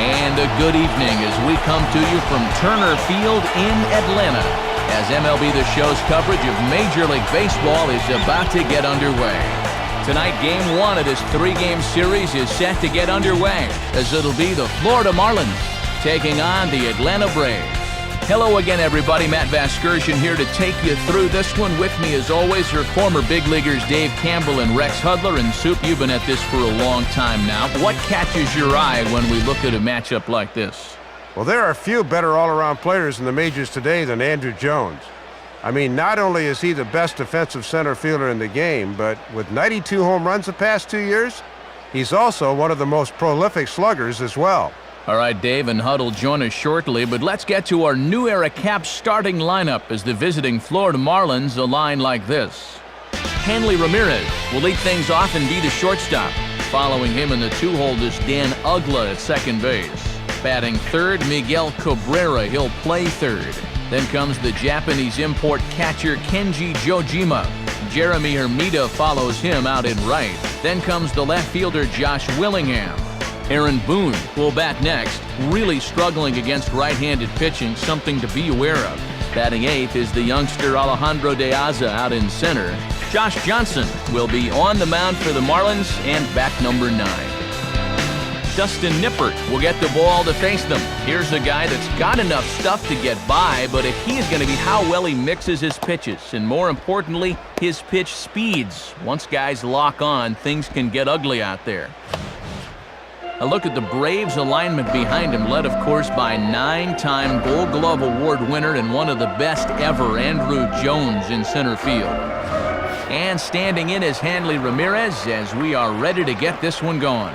And a good evening as we come to you from Turner Field in Atlanta, as MLB The Show's coverage of Major League Baseball is about to get underway. Tonight, Game 1 of this 3-game series is set to get underway, as it'll be the Florida Marlins taking on the Atlanta Braves. Hello again, everybody. Matt Vasgersian here to take you through this one. With me, as always, are former big leaguers Dave Campbell and Rex Hudler. And Soup, you've been at this for a long time now. What catches your eye when we look at a matchup like this? Well, there are few better all-around players in the majors today than Andruw Jones. I mean, not only is he the best defensive center fielder in the game, but with 92 home runs the past 2 years, he's also one of the most prolific sluggers as well. All right, Dave and Hud will join us shortly, but let's get to our New Era Caps starting lineup as the visiting Florida Marlins align like this. Hanley Ramirez will lead things off and be the shortstop. Following him in the two-hole is Dan Uggla at second base. Batting third, Miguel Cabrera. He'll play third. Then comes the Japanese import catcher Kenji Jojima. Jeremy Hermida follows him out in right. Then comes the left fielder Josh Willingham. Aaron Boone will bat next, really struggling against right-handed pitching, something to be aware of. Batting eighth is the youngster Alejandro De Aza out in center. Josh Johnson will be on the mound for the Marlins and bat number 9. Dustin Nippert will get the ball to face them. Here's a guy that's got enough stuff to get by, but if he is going to be how well he mixes his pitches, and more importantly, his pitch speeds. Once guys lock on, things can get ugly out there. A look at the Braves alignment behind him, led, of course, by 9-time Gold Glove Award winner and one of the best ever, Andruw Jones, in center field. And standing in is Hanley Ramirez as we are ready to get this one going.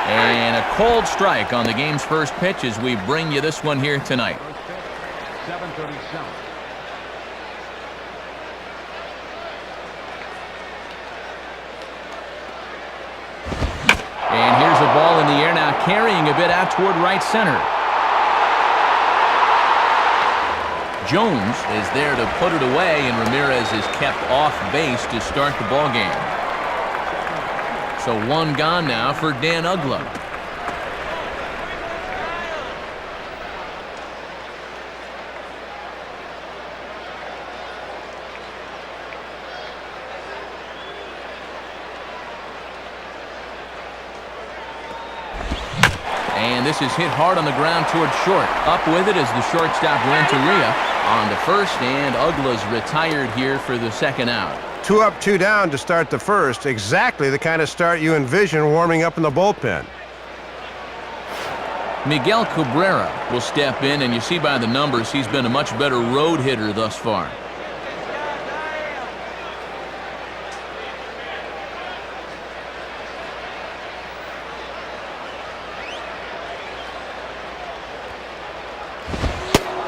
And a cold strike on the game's first pitch as we bring you this one here tonight. 7:37. And here's a ball in the air now, carrying a bit out toward right center. Jones is there to put it away, and Ramirez is kept off base to start the ball game. So one gone now for Dan Uggla. And this is hit hard on the ground toward short. Up with it is the shortstop Renteria on to first, and Uggla's retired here for the second out. 2 up, 2 down to start the first. Exactly the kind of start you envision warming up in the bullpen. Miguel Cabrera will step in, and you see by the numbers he's been a much better road hitter thus far.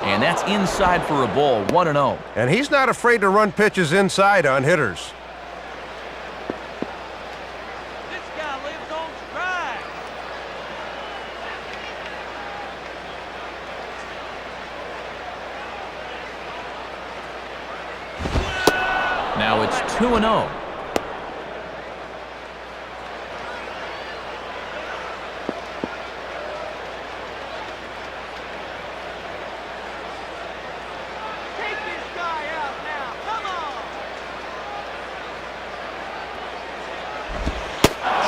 And that's inside for a ball, 1-0. And he's not afraid to run pitches inside on hitters. This guy lives on strike. Now it's 2-0.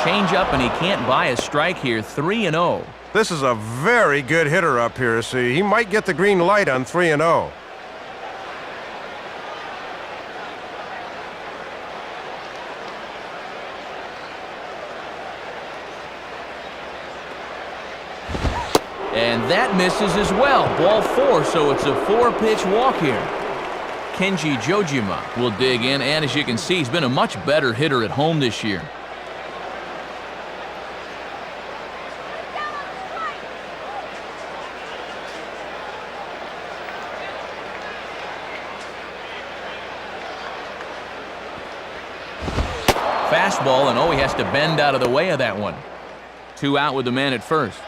Change up, and he can't buy a strike here. 3-0. This is a very good hitter up here, so he might get the green light on 3-0. And that misses as well. Ball 4, so it's a 4-pitch walk here. Kenji Jojima will dig in, and as you can see, he's been a much better hitter at home this year. Fastball, and he has to bend out of the way of that one. 2 out with the man at first.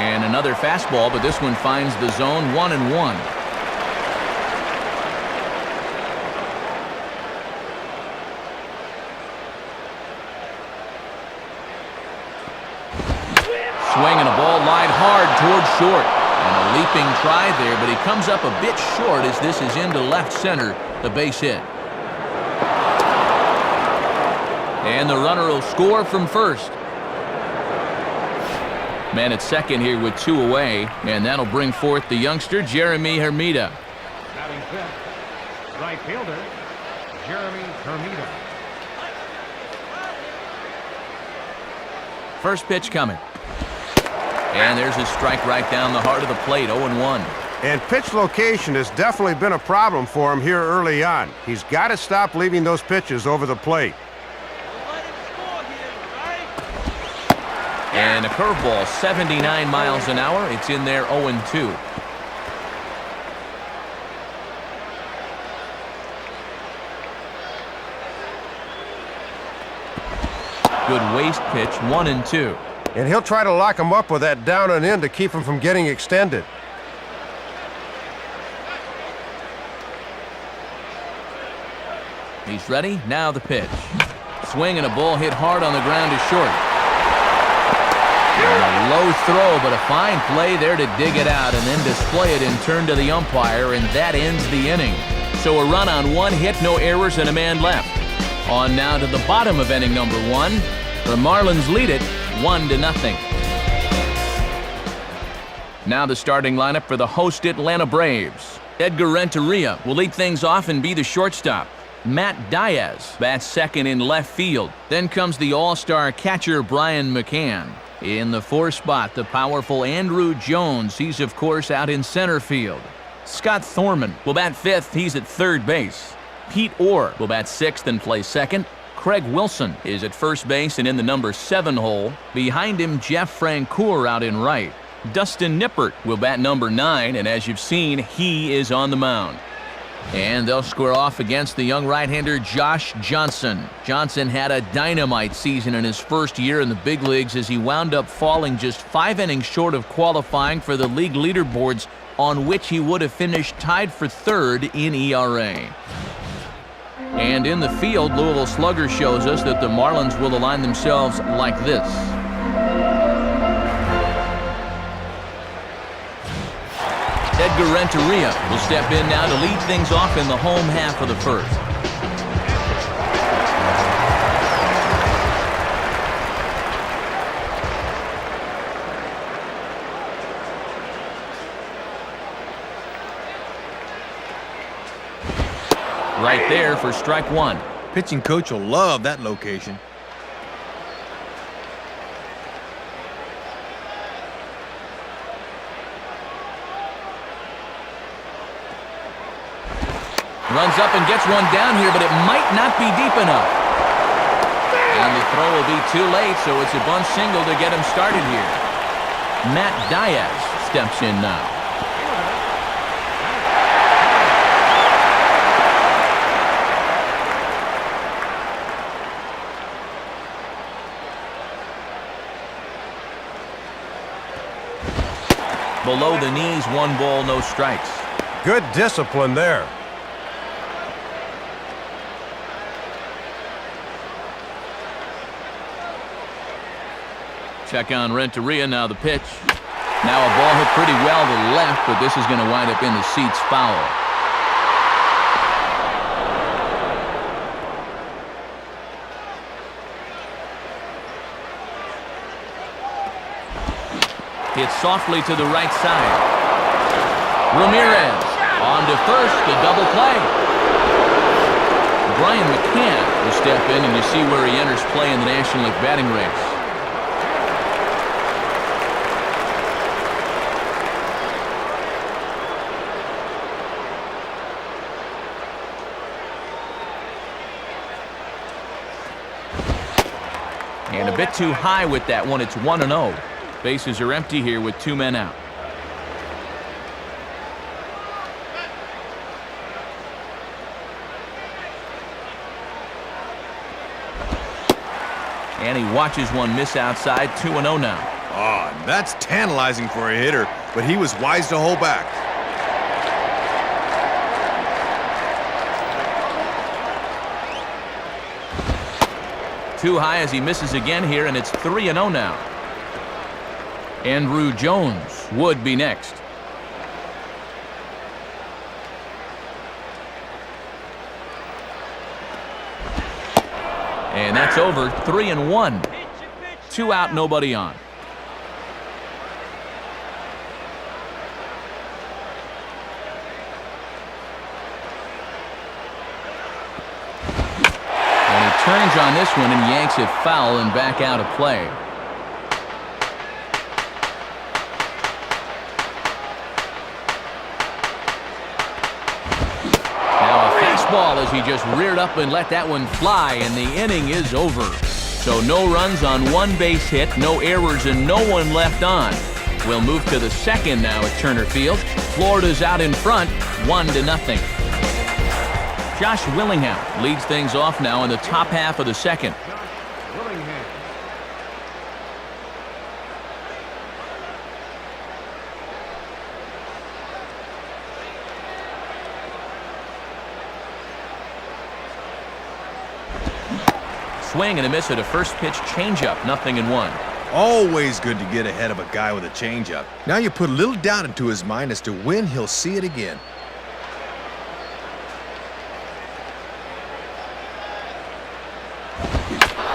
And another fastball, but this one finds the zone. 1-1. Swing and a ball lined hard toward short. And a leaping try there, but he comes up a bit short as this is into left center, the base hit. And the runner will score from first. Man at second here with 2 away, and that'll bring forth the youngster, Jeremy Hermida. Batting fifth, right fielder, Jeremy Hermida. First pitch coming. And there's a strike right down the heart of the plate, 0-1. And pitch location has definitely been a problem for him here early on. He's got to stop leaving those pitches over the plate. Let him score here, right? And a curveball, 79 miles an hour. It's in there, 0-2. Good waist pitch, 1-2. And he'll try to lock him up with that down and in to keep him from getting extended. He's ready. Now the pitch. Swing and a ball hit hard on the ground to short. And a low throw, but a fine play there to dig it out and then display it and turn to the umpire, and that ends the inning. So a run on 1 hit, no errors, and a man left. On now to the bottom of inning number 1. The Marlins lead it 1-0. Now the starting lineup for the host Atlanta Braves. Edgar Renteria will lead things off and be the shortstop. Matt Diaz bats second in left field. Then comes the all-star catcher Brian McCann. In the 4th spot, the powerful Andrew Jones. He's, of course, out in center field. Scott Thorman will bat 5th. He's at 3rd base. Pete Orr will bat 6th and play 2nd. Craig Wilson is at 1st base and in the number 7 hole. Behind him, Jeff Francoeur out in right. Dustin Nippert will bat number 9, and as you've seen, he is on the mound. And they'll square off against the young right-hander Josh Johnson. Johnson had a dynamite season in his first year in the big leagues as he wound up falling just 5 innings short of qualifying for the league leaderboards, on which he would have finished tied for 3rd in ERA. And in the field, Louisville Slugger shows us that the Marlins will align themselves like this. Edgar Renteria will step in now to lead things off in the home half of the 1st. Right there for strike 1. Pitching coach will love that location. Runs up and gets one down here, but it might not be deep enough. And the throw will be too late, so it's a bunt single to get him started here. Matt Diaz steps in now. Below the knees, 1 ball, no strikes. Good discipline there. Check on Renteria, now the pitch. Now a ball hit pretty well to the left, but this is going to wind up in the seats foul. Hit softly to the right side. Ramirez on to first, the double play. Brian McCann will step in, and you see where he enters play in the National League batting race. And a bit too high with that one. It's 1-0. Bases are empty here with 2 men out. And he watches one miss outside. 2-0 now. Oh, that's tantalizing for a hitter, but he was wise to hold back. Too high as he misses again here, and it's 3-0 now. Andrew Jones would be next. And that's over. 3-1. 2 out, nobody on. And he turns on this one and yanks it foul and back out of play. Ball as he just reared up and let that one fly, and the inning is over. So no runs on 1 base hit, no errors, and no one left on. We'll move to the second now at Turner Field. Florida's out in front, 1-0. Josh Willingham leads things off now in the top half of the second. Willingham. Swing and a miss at a first pitch changeup, 0-1. Always good to get ahead of a guy with a changeup. Now you put a little doubt into his mind as to when he'll see it again.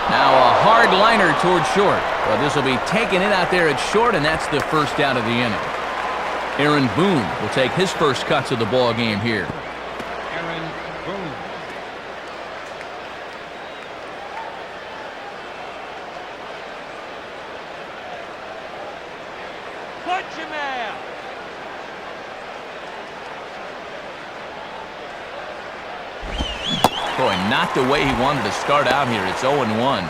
Now a hard liner towards short. Well, this will be taking it out there at short, and that's the first out of the inning. Aaron Boone will take his first cuts of the ball game here. Aaron Boone. Punch him out. Boy, not the way he wanted to start out here. It's 0-1.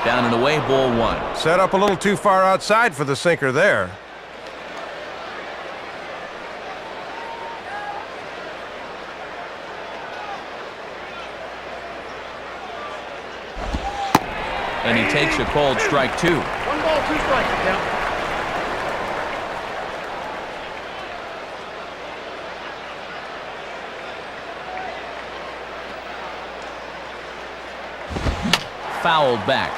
Down and away, ball 1. Set up a little too far outside for the sinker there. And he takes a called strike 2. 1 ball, 2 strikes, count. Fouled back.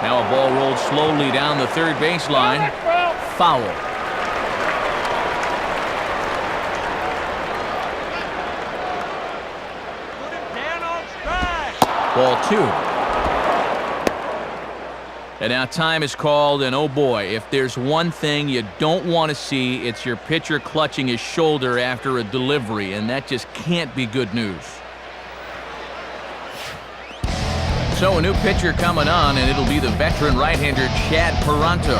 Now a ball rolled slowly down the third baseline. Foul. Put him down on strike. Ball 2. And now time is called, and oh boy, if there's one thing you don't want to see, it's your pitcher clutching his shoulder after a delivery, and that just can't be good news. So a new pitcher coming on, and it'll be the veteran right-hander Chad Paranto.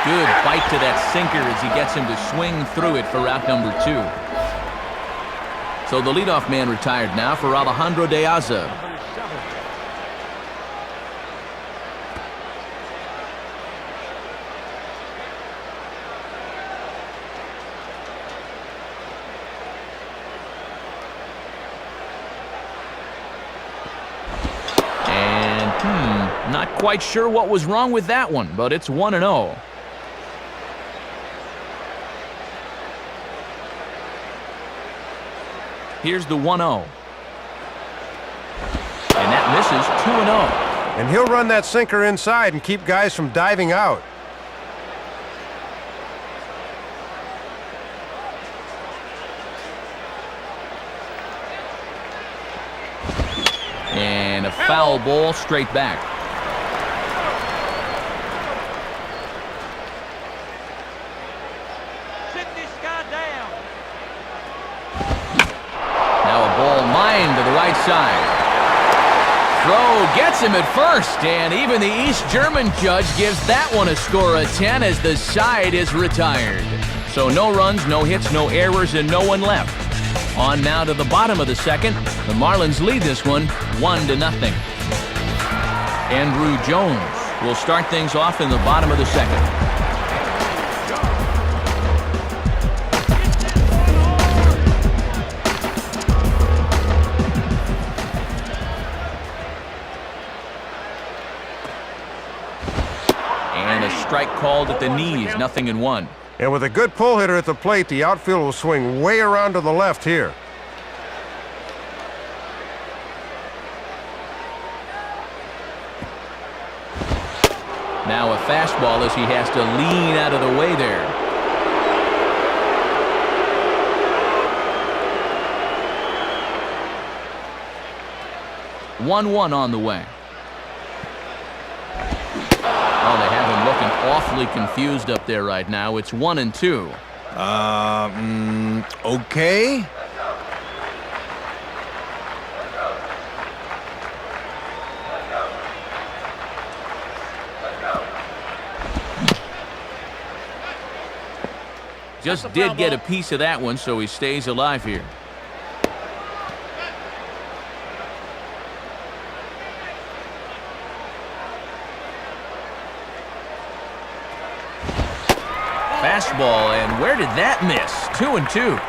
Good bite to that sinker as he gets him to swing through it for out number 2. So the leadoff man retired now for Alejandro De Aza. And not quite sure what was wrong with that one, but it's 1-0. Here's the 1-0. And that misses 2-0. And he'll run that sinker inside and keep guys from diving out. And a foul ball straight back. line to the right side. Throw gets him at first, and even the East German judge gives that one a score of 10 as the side is retired. So no runs, no hits, no errors, and no one left. On now to the bottom of the second. The Marlins lead this one 1-0. Andrew Jones will start things off in the bottom of the second. And a strike called at the knees, 0-1. And with a good pull hitter at the plate, the outfield will swing way around to the left here. Now a fastball as he has to lean out of the way there. One on the way. Oh, they have him looking awfully confused up there right now. It's 1-2. Okay. Just did get a piece of that one, so he stays alive here. Fastball, and where did that miss? 2-2.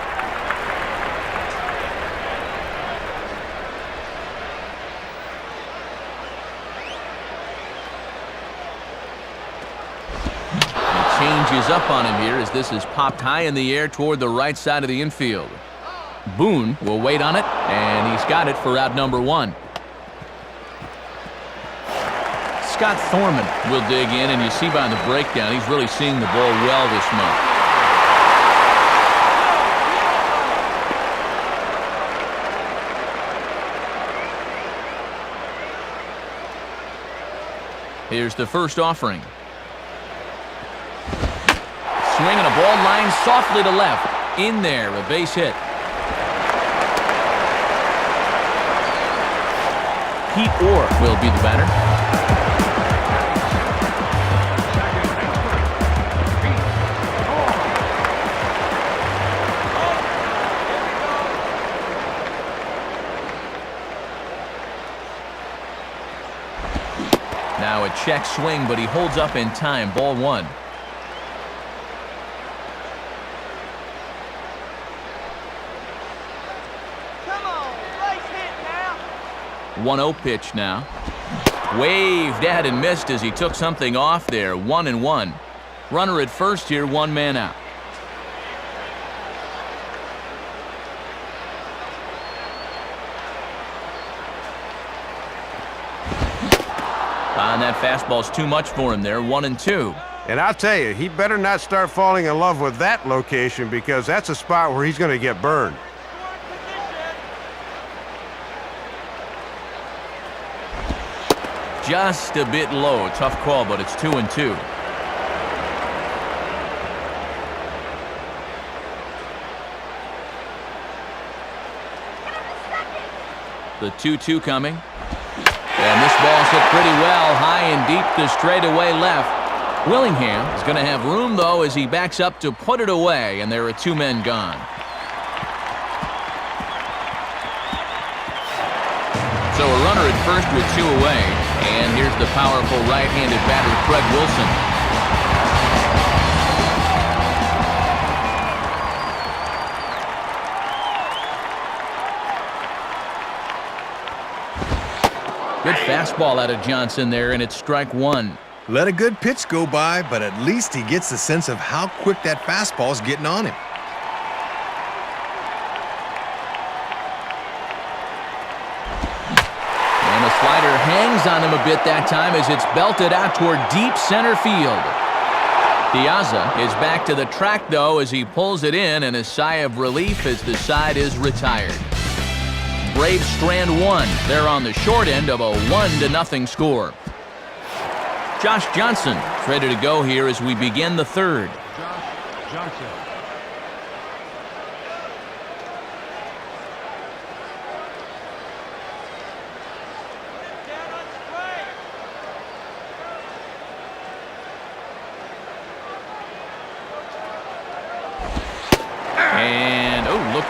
Changes up on him here as this is popped high in the air toward the right side of the infield. Boone will wait on it, and he's got it for out number 1. Scott Thorman will dig in, and you see by the breakdown, he's really seeing the ball well this month. Here's the first offering. Swinging a ball line softly to left. In there, a base hit. Pete Orr will be the batter. Now a check swing, but he holds up in time. Ball 1. Come on, base hit now. 1-0 pitch now. Waved at and missed as he took something off there. 1-1. Runner at first here, 1 man out. And that fastball's too much for him there. 1-2. And I'll tell you, he better not start falling in love with that location because that's a spot where he's going to get burned. Just a bit low. Tough call, but it's 2-2. The 2-2 coming. And this ball's hit pretty well, high and deep to straightaway left. Willingham is going to have room, though, as he backs up to put it away, and there are 2 men gone. So a runner at first with 2 away, and here's the powerful right-handed batter, Craig Wilson. Good fastball out of Johnson there, and it's strike 1. Let a good pitch go by, but at least he gets the sense of how quick that fastball's getting on him. And the slider hangs on him a bit that time as it's belted out toward deep center field. Piazza is back to the track, though, as he pulls it in, and a sigh of relief as the side is retired. Braves strand 1. They're on the short end of a 1-0 score. Josh Johnson is ready to go here as we begin the third. Josh Johnson.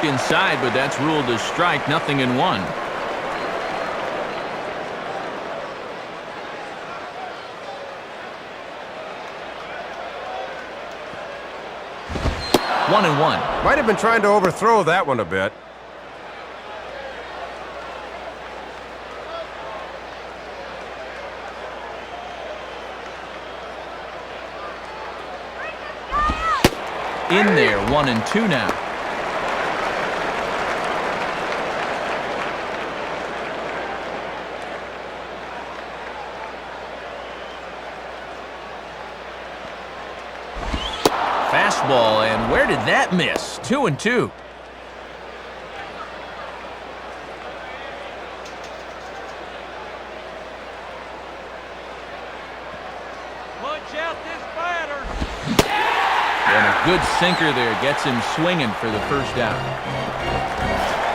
hooked inside, but that's ruled a strike, 0-1. One and one. Might have been trying to overthrow that one a bit. In there, 1-2 now. Fastball, and where did that miss? 2-2. Punch out this batter. And a good sinker there gets him swinging for the first out.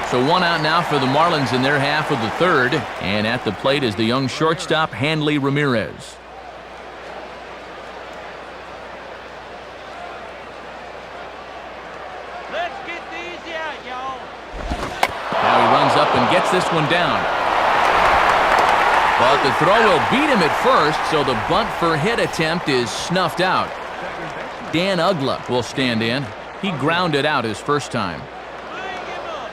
So one out now for the Marlins in their half of the third. And at the plate is the young shortstop, Hanley Ramirez. Let's get these out, y'all. Now he runs up and gets this one down. But the throw will beat him at first, so the bunt for hit attempt is snuffed out. Dan Ugla will stand in. He grounded out his first time. Bring him up.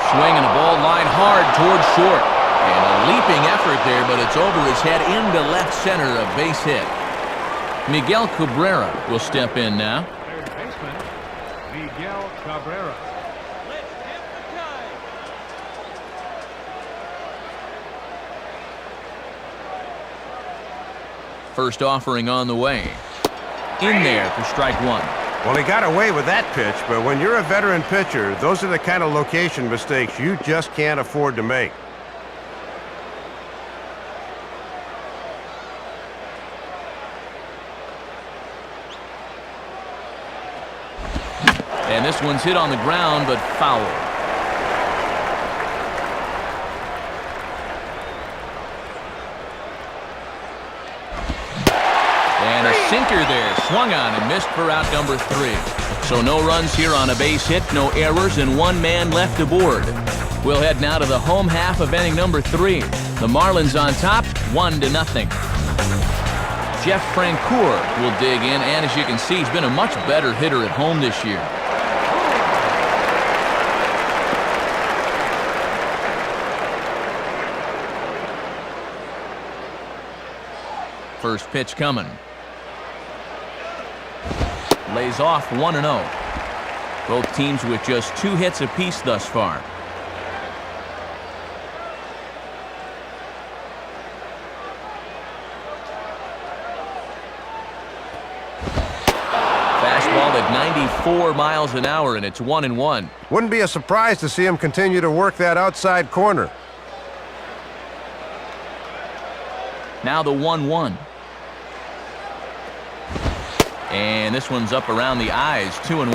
Swinging a ball line hard towards short. And a leaping effort there, but it's over his head into left center, a base hit. Miguel Cabrera will step in now. Third baseman, Miguel Cabrera. Let's hit the time. First offering on the way. In there for strike one. Well, he got away with that pitch, but when you're a veteran pitcher, those are the kind of location mistakes you just can't afford to make. And this one's hit on the ground, but foul. And a sinker there, swung on and missed for out number 3. So no runs here on a base hit, no errors, and one man left aboard. We'll head now to the home half of inning number 3. The Marlins on top, 1-0. Jeff Francoeur will dig in, and as you can see, he's been a much better hitter at home this year. First pitch coming. Lays off 1-0. Both teams with just 2 hits apiece thus far. Fastball at 94 miles an hour, and it's 1-1. Wouldn't be a surprise to see him continue to work that outside corner. Now the 1-1. And this one's up around the eyes, 2-1.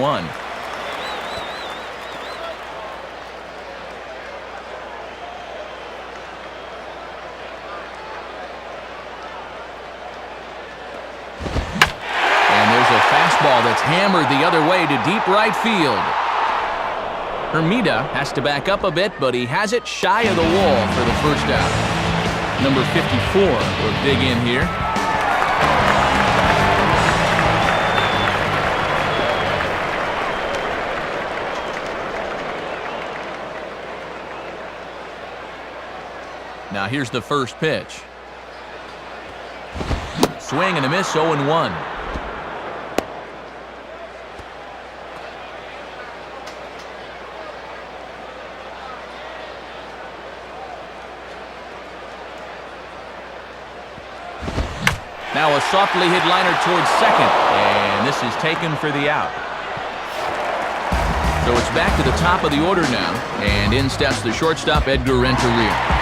And there's a fastball that's hammered the other way to deep right field. Hermida has to back up a bit, but he has it shy of the wall for the first out. Number 54 will dig in here. Now here's the first pitch. Swing and a miss, 0-1. Now a softly hit liner towards second, and this is taken for the out. So it's back to the top of the order now, and in steps the shortstop, Edgar Renteria.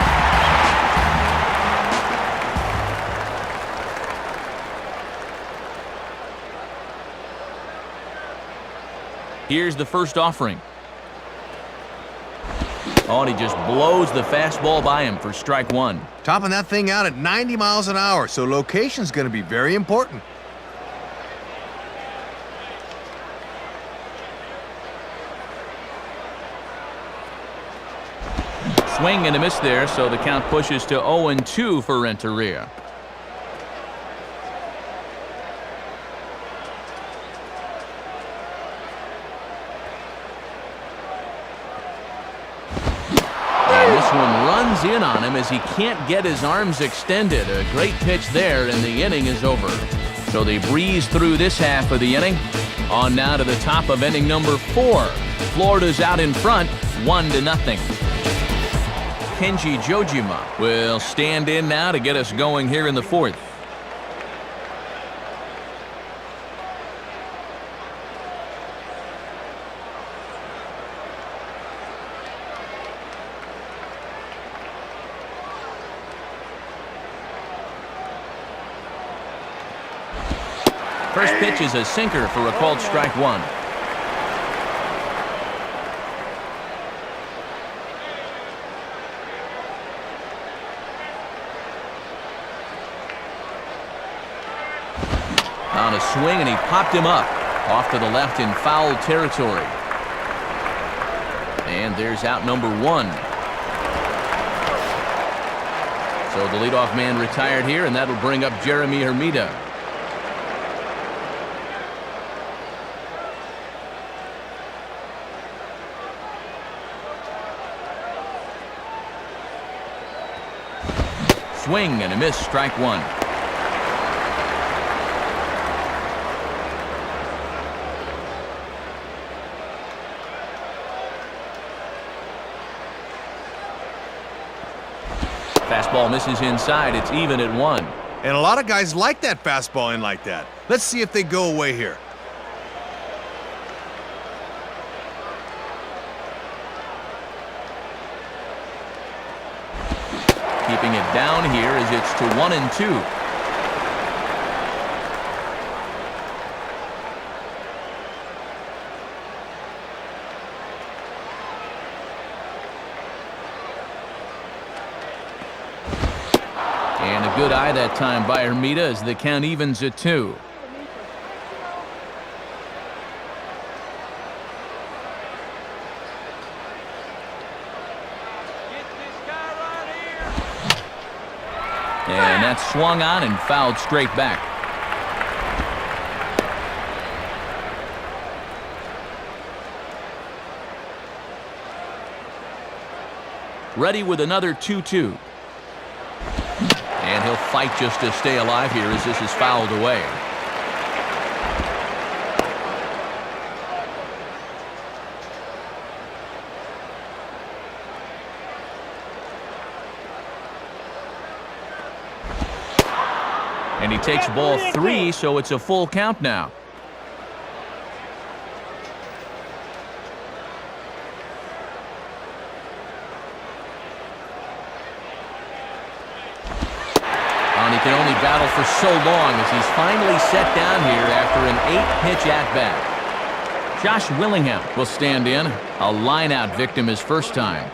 Here's the first offering. Oh, and he just blows the fastball by him for strike one. Topping that thing out at 90 miles an hour, so location's going to be very important. Swing and a miss there, so the count pushes to 0-2 for Renteria. And this one runs in on him as he can't get his arms extended. A great pitch there, and the inning is over. So they breeze through this half of the inning. On now to the top of inning number 4. Florida's out in front, 1-0. Kenji Jojima will stand in now to get us going here in the 4th. First pitch is a sinker for a called strike one. On a swing, and he popped him up off to the left in foul territory. And there's out number 1. So the leadoff man retired here, and that'll bring up Jeremy Hermida. Swing and a miss, strike one. Fastball misses inside. It's even at 1. And a lot of guys like that fastball in like that. Let's see if they go away here. Keeping it down here as it's to 1-2. And a good eye that time by Hermida as the count evens at 2. And that's swung on and fouled straight back. Ready with another 2-2. And he'll fight just to stay alive here as this is fouled away. And he takes ball 3, so it's a full count now. And he can only battle for so long as he's finally set down here after an 8-pitch at-bat. Josh Willingham will stand in. A line-out victim his first time.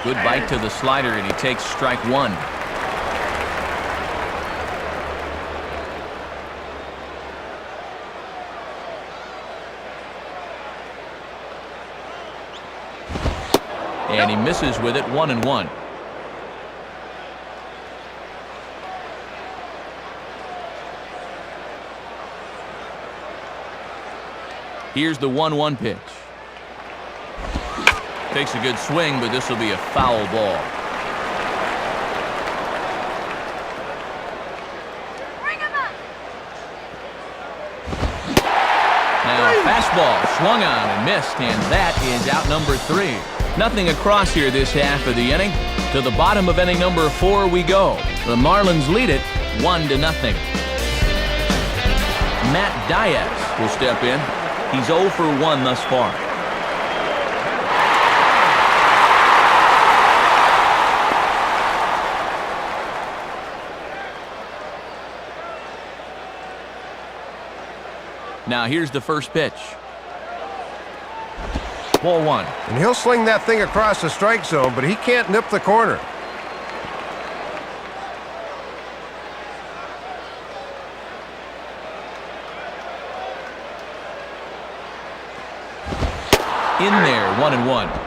Good bite to the slider, and he takes strike 1. And he misses with it, 1-1. Here's the 1-1 pitch. Takes a good swing, but this will be a foul ball. Bring him up. Now a fastball swung on and missed, and that is out number 3. Nothing across here this half of the inning. To the bottom of inning number 4 we go. The Marlins lead it 1-0. Matt Diaz will step in. He's 0 for 1 thus far. Now here's the first pitch. Ball 1. And he'll sling that thing across the strike zone, but he can't nip the corner. In there, 1-1.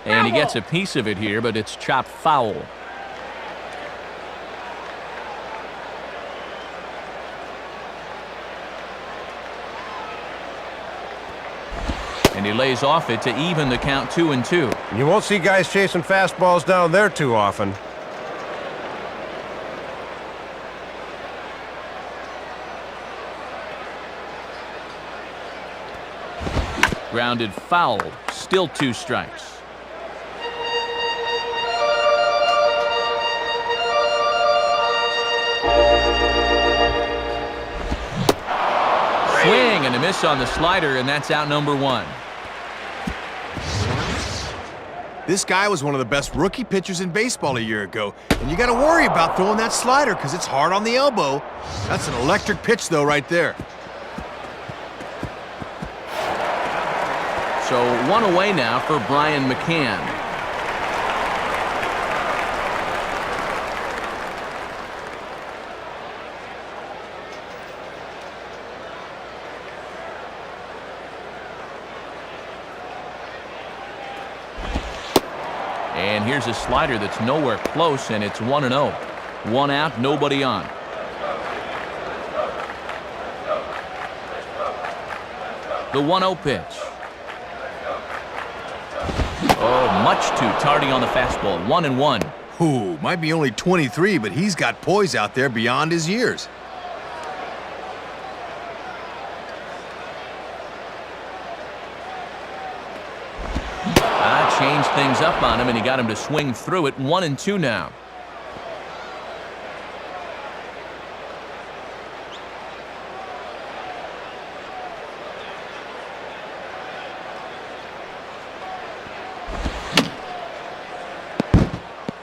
And he gets a piece of it here, but it's chopped foul. And he lays off it to even the count 2-2. You won't see guys chasing fastballs down there too often. Grounded foul. Still 2 strikes. Swing and a miss on the slider, and that's out number 1. This guy was one of the best rookie pitchers in baseball a year ago, and you got to worry about throwing that slider because it's hard on the elbow. That's an electric pitch, though, right there. So 1 away now for Brian McCann. And here's a slider that's nowhere close, and it's 1-0. 1 out, nobody on. The 1-0 pitch. Oh, much too tardy on the fastball. 1-1. Ooh, might be only 23, but he's got poise out there beyond his years. Changed things up on him, and he got him to swing through it. 1-2 now.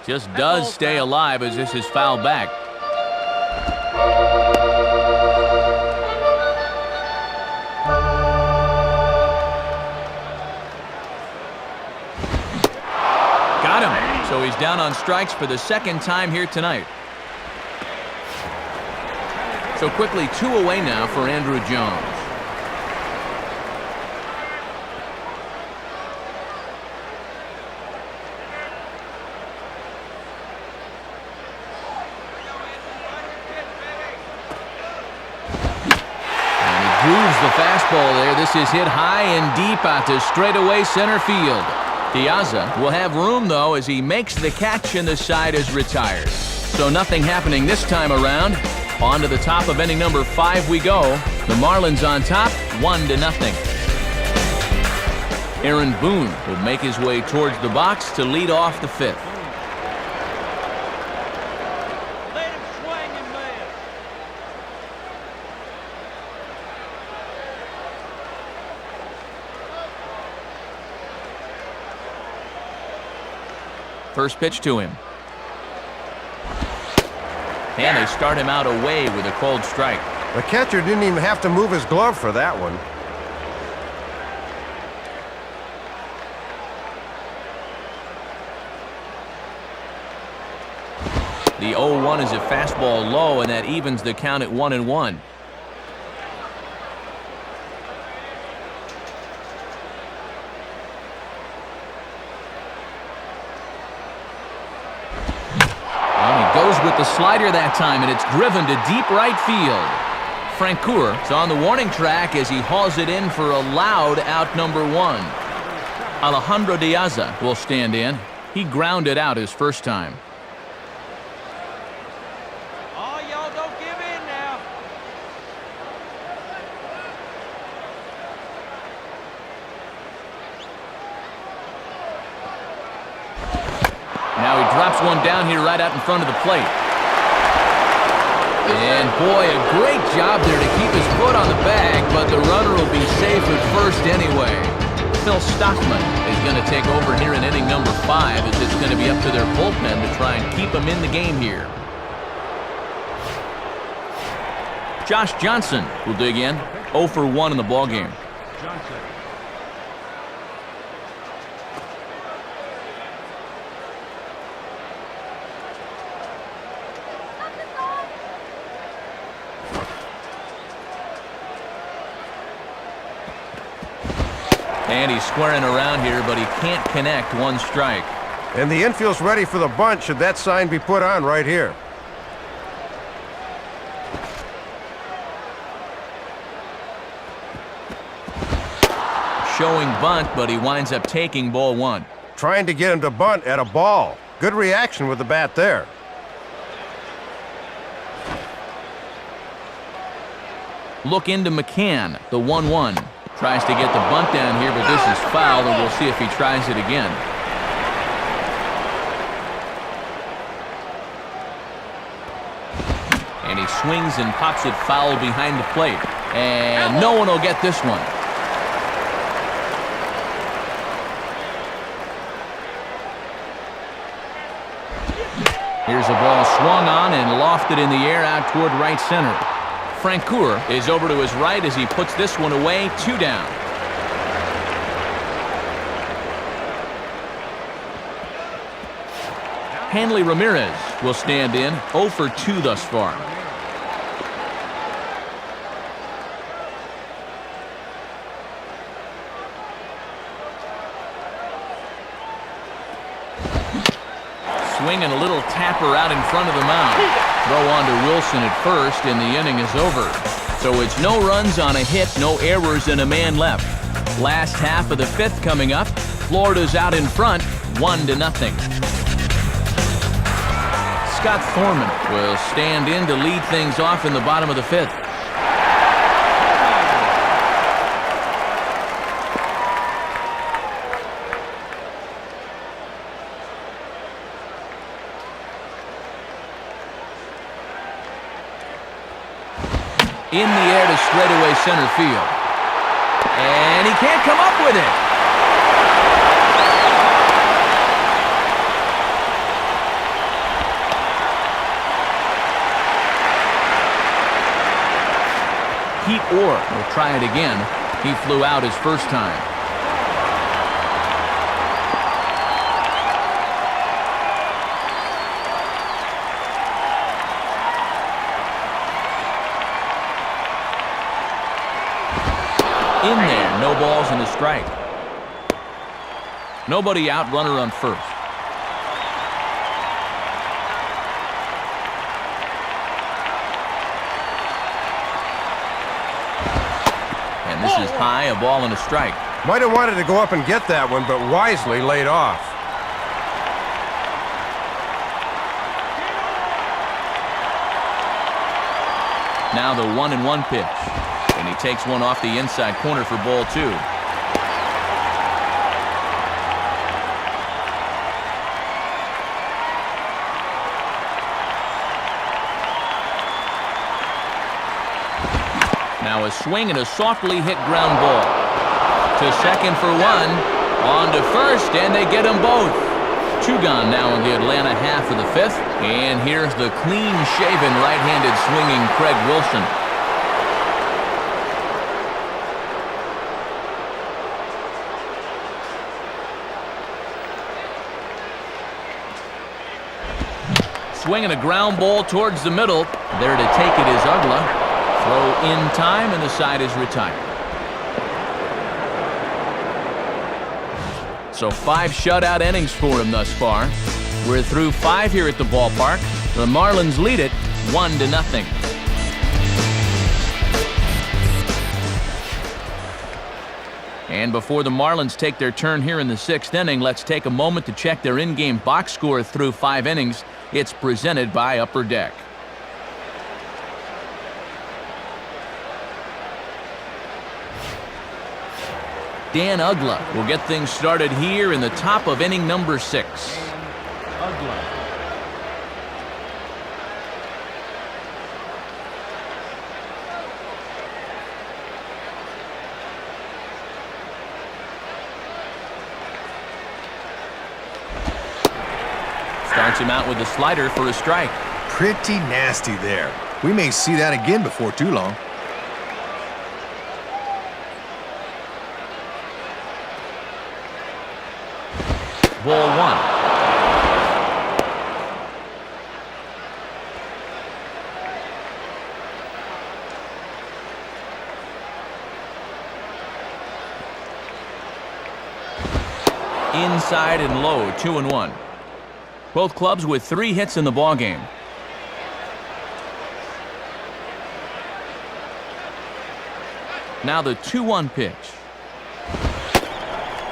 Just does stay alive as this is fouled back. Got him. So he's down on strikes for the second time here tonight. So quickly 2 away now for Andrew Jones. Grooves the fastball there. This is hit high and deep out to straightaway center field. Piazza will have room, though, as he makes the catch and the side is retired. So nothing happening this time around. On to the top of inning number 5 we go. The Marlins on top, 1-0. Aaron Boone will make his way towards the box to lead off the 5th. First pitch to him. And they start him out away with a cold strike. The catcher didn't even have to move his glove for that one. The 0-1 is a fastball low, and that evens the count at 1-1. With the slider that time, and it's driven to deep right field. Francoeur is on the warning track as he hauls it in for a loud out number 1. Alejandro Diaza will stand in. He grounded out his first time. Oh, y'all don't give in now. Now he drops one down here right out in front of the plate. And boy, a great job there to keep his foot on the bag, but the runner will be safe at first anyway. Phil Stockman is going to take over here in inning number 5, as it's going to be up to their bullpen to try and keep him in the game here. Josh Johnson will dig in, 0 for 1 in the ballgame. Johnson. And he's squaring around here, but he can't connect. 1 strike. And the infield's ready for the bunt should that sign be put on right here. Showing bunt, but he winds up taking ball 1. Trying to get him to bunt at a ball. Good reaction with the bat there. Look into McCann, the 1-1. Tries to get the bunt down here, but this is foul, and we'll see if he tries it again. And he swings and pops it foul behind the plate. And no one will get this one. Here's a ball swung on and lofted in the air out toward right center. Francoeur is over to his right as he puts this one away. 2 down. Hanley Ramirez will stand in, 0 for 2 thus far. Swinging a little tapper out in front of the mound. Throw on to Wilson at first, and the inning is over. So it's no runs on a hit, no errors, and a man left. Last half of the 5th coming up. Florida's out in front, 1-0. Scott Thorman will stand in to lead things off in the bottom of the 5th. In the air to straightaway center field. And he can't come up with it. Pete Orr will try it again. He flew out his first time. In there, no balls and a strike. Nobody out, runner on first. And this is high, a ball and a strike. Might have wanted to go up and get that one, but wisely laid off. Now the 1-1 pitch. And he takes one off the inside corner for ball 2. Now a swing and a softly hit ground ball. To second for 1. On to first, and they get them both. 2 gone now in the Atlanta half of the 5th. And here's the clean-shaven right-handed swinging Craig Wilson. Swinging a ground ball towards the middle. There to take it is Ugla. Throw in time, and the side is retired. So 5 shutout innings for him thus far. We're through 5 here at the ballpark. The Marlins lead it 1-0. And before the Marlins take their turn here in the 6th inning, let's take a moment to check their in-game box score through 5 innings. It's presented by Upper Deck. Dan Ugla will get things started here in the top of inning number 6. Starts him out with the slider for a strike. Pretty nasty there. We may see that again before too long. Ball 1. Inside and low, 2-1. Both clubs with 3 hits in the ballgame. Now the 2-1 pitch.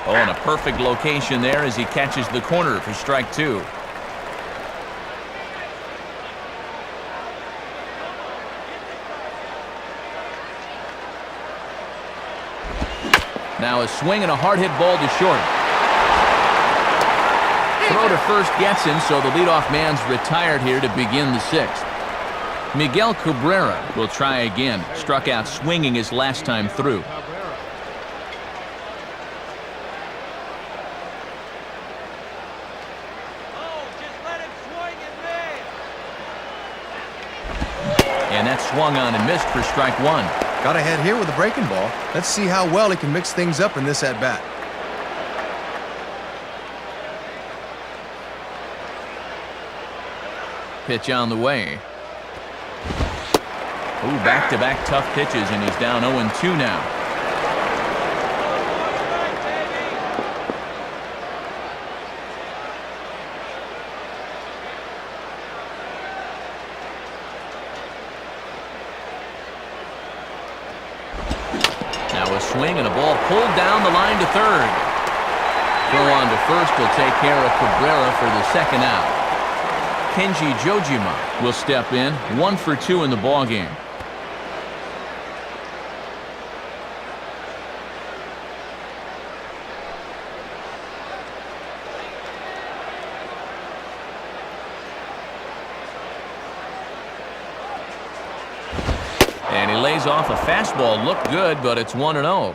Oh, and a perfect location there as he catches the corner for strike 2. Now a swing and a hard hit ball to short. Throw to first gets him, so the leadoff man's retired here to begin the 6th. Miguel Cabrera will try again. Struck out swinging his last time through. And that swung on and missed for strike 1. Got ahead here with a breaking ball. Let's see how well he can mix things up in this at-bat. Pitch on the way. Ooh, back-to-back tough pitches, and he's down 0-2 now. Now a swing and a ball pulled down the line to third. Throw on to first will take care of Cabrera for the 2nd out. Kenji Jojima will step in, 1 for 2 in the ballgame. And he lays off a fastball. Looked good, but it's 1-0.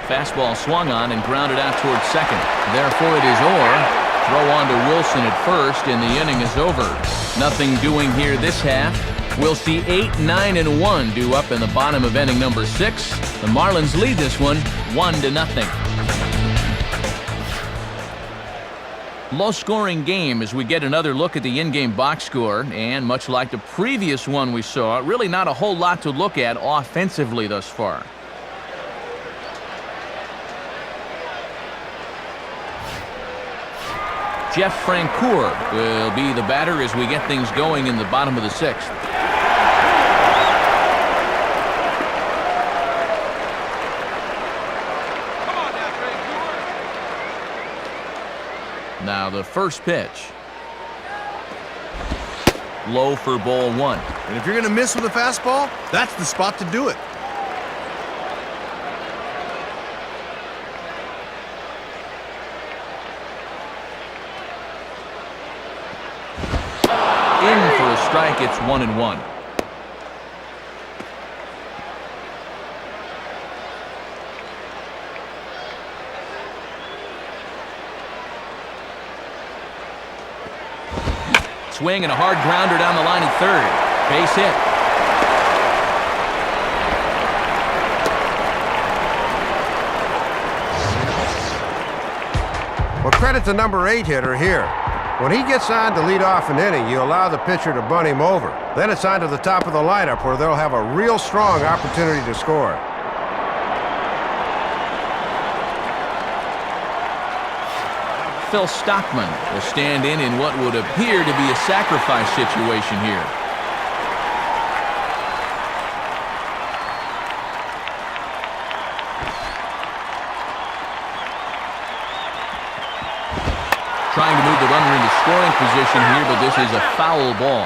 Fastball swung on and grounded out towards second. Therefore, it is Orr. Throw on to Wilson at first, and the inning is over. Nothing doing here this half. We'll see 8, 9, and 1 due up in the bottom of inning number 6. The Marlins lead this one 1-0. Low-scoring game as we get another look at the in-game box score. And much like the previous one we saw, really not a whole lot to look at offensively thus far. Jeff Francoeur will be the batter as we get things going in the bottom of the 6th. Now the first pitch. Low for ball 1. And if you're going to miss with a fastball, that's the spot to do it. In for a strike, it's 1-1. Swing and a hard grounder down the line at third. Base hit. Well, credit to number 8 hitter here. When he gets on to lead off an inning, you allow the pitcher to bunt him over. Then it's on to the top of the lineup where they'll have a real strong opportunity to score. Phil Stockman will stand in what would appear to be a sacrifice situation here. Trying to move the runner into scoring position here, but this is a foul ball.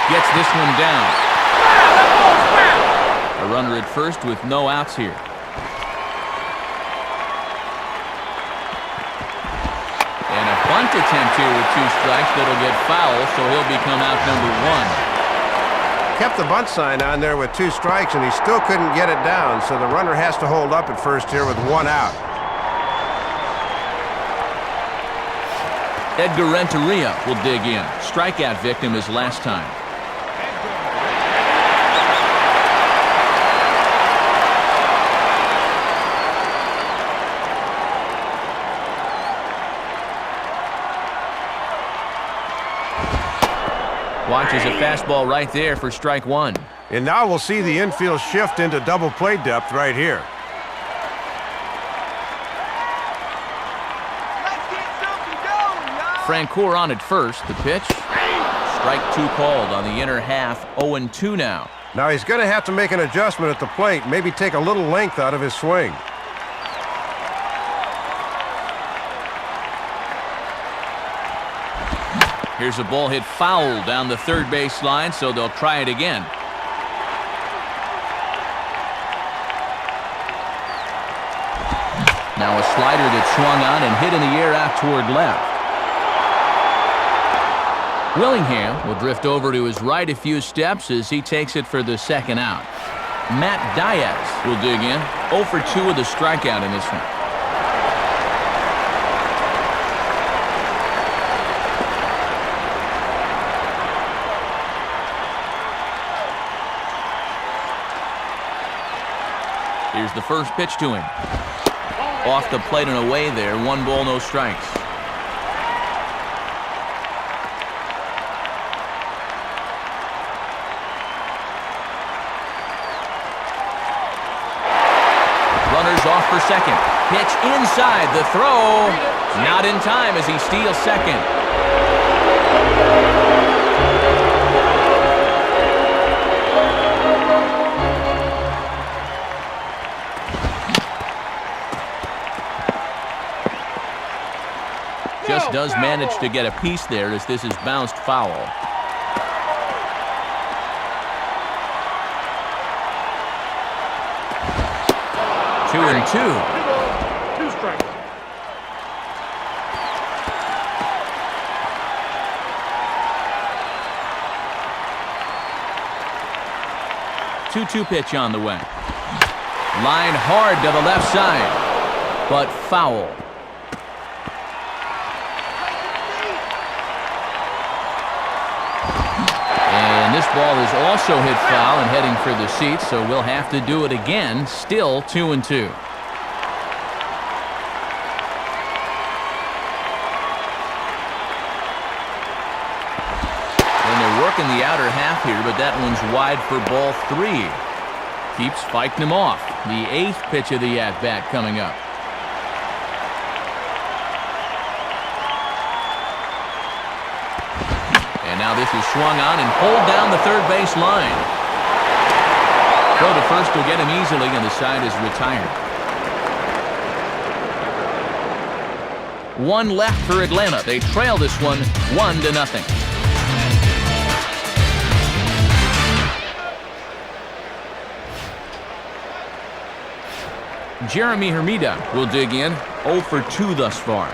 Gets this one down. A runner at first with no outs here. And a bunt attempt here with 2 strikes that'll get foul, so he'll become out number 1. Kept the bunt sign on there with 2 strikes, and he still couldn't get it down, so the runner has to hold up at first here with 1 out. Edgar Renteria will dig in. Strikeout victim his last time. Watches a fastball right there for strike 1. And now we'll see the infield shift into double play depth right here. Francoeur on at first. The pitch. Strike 2 called on the inner half. 0-2 now. Now he's going to have to make an adjustment at the plate, maybe take a little length out of his swing. Here's a ball hit foul down the third base line, so they'll try it again. Now a slider that swung on and hit in the air out toward left. Willingham will drift over to his right a few steps as he takes it for the second out. Matt Diaz will dig in. 0 for 2 with a strikeout in this one. Here's the first pitch to him. Off the plate and away there. 1 ball, no strikes. Runners off for second. Pitch inside. The throw. Not in time as he steals second. Just does manage to get a piece there as this is bounced foul. Two and two. 2 strikes. Two pitch on the way. Line hard to the left side, but foul. And this ball is also hit foul and heading for the seats, so we'll have to do it again. Still 2 and 2. And they're working the outer half here, but that one's wide for ball 3. Keeps fighting him off. The 8th pitch of the at-bat coming up. And now this is swung on and pulled down the third base line. Throw to first will get him easily, and the side is retired. 1 left for Atlanta. They trail this one 1-0. Jeremy Hermida will dig in. 0 for 2 thus far.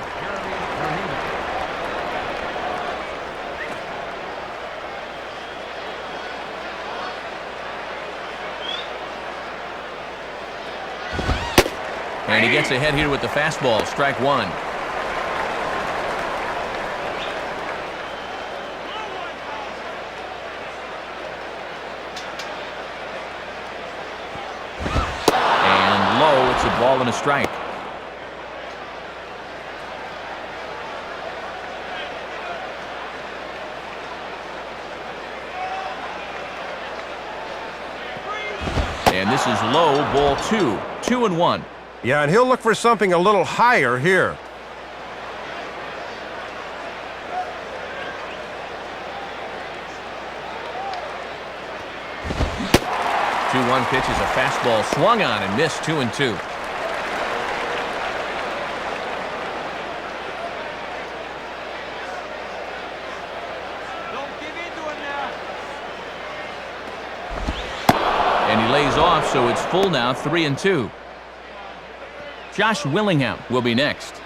And he gets ahead here with the fastball. Strike 1. And low. It's a ball and a strike. And this is low. Ball 2. 2-1. Yeah, and he'll look for something a little higher here. One pitch is a fastball swung on and missed. 2-2. Don't give in to him now. And he lays off, so it's full now. 3-2. Josh Willingham will be next.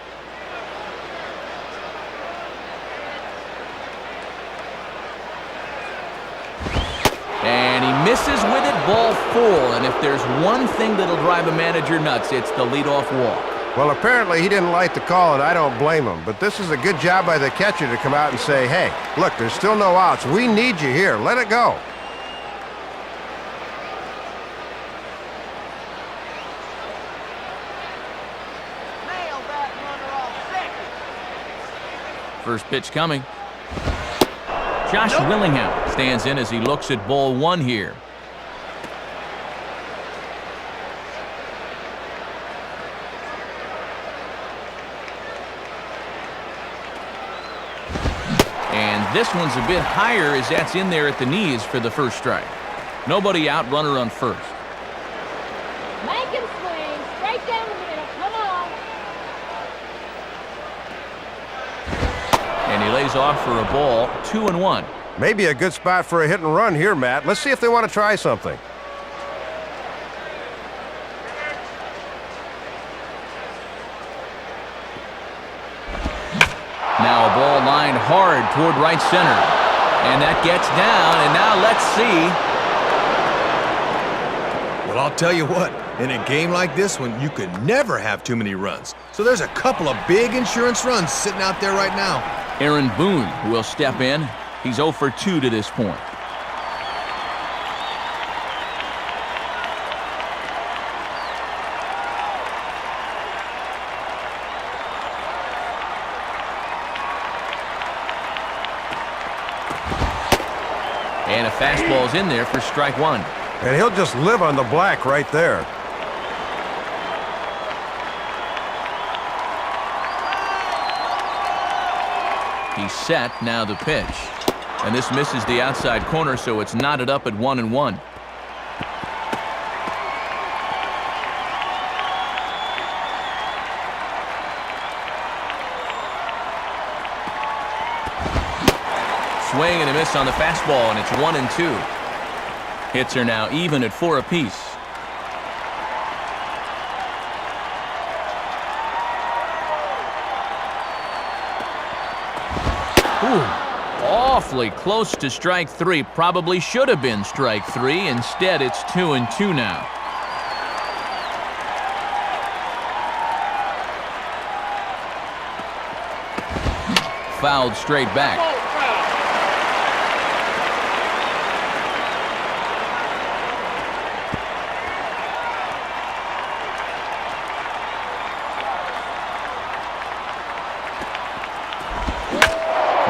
misses with it, ball 4. And if there's one thing that'll drive a manager nuts, it's the leadoff walk. Well, apparently he didn't like the call, and I don't blame him. But this is a good job by the catcher to come out and say, hey, look, there's still no outs. We need you here. Let it go. Nail that runner off second. First pitch coming. Josh Willingham stands in as he looks at ball 1 here. And this one's a bit higher as that's in there at the knees for the first strike. Nobody out, runner on first. Make him swing. Straight down the middle. Come on. And he lays off for a ball, 2-1. Maybe a good spot for a hit and run here, Matt. Let's see if they want to try something. Now a ball lined hard toward right center. And that gets down, and now let's see. Well, I'll tell you what, in a game like this one, you could never have too many runs. So there's a couple of big insurance runs sitting out there right now. Aaron Boone will step in. He's 0 for 2 to this point. And a fastball's in there for strike 1. And he'll just live on the black right there. He's set, now the pitch. And this misses the outside corner, so it's knotted up at 1-1. Swing and a miss on the fastball, and it's 1-2. Hits are now even at 4 apiece. Awfully close to strike 3. Probably should have been strike 3. Instead, it's 2-2 now. Fouled straight back.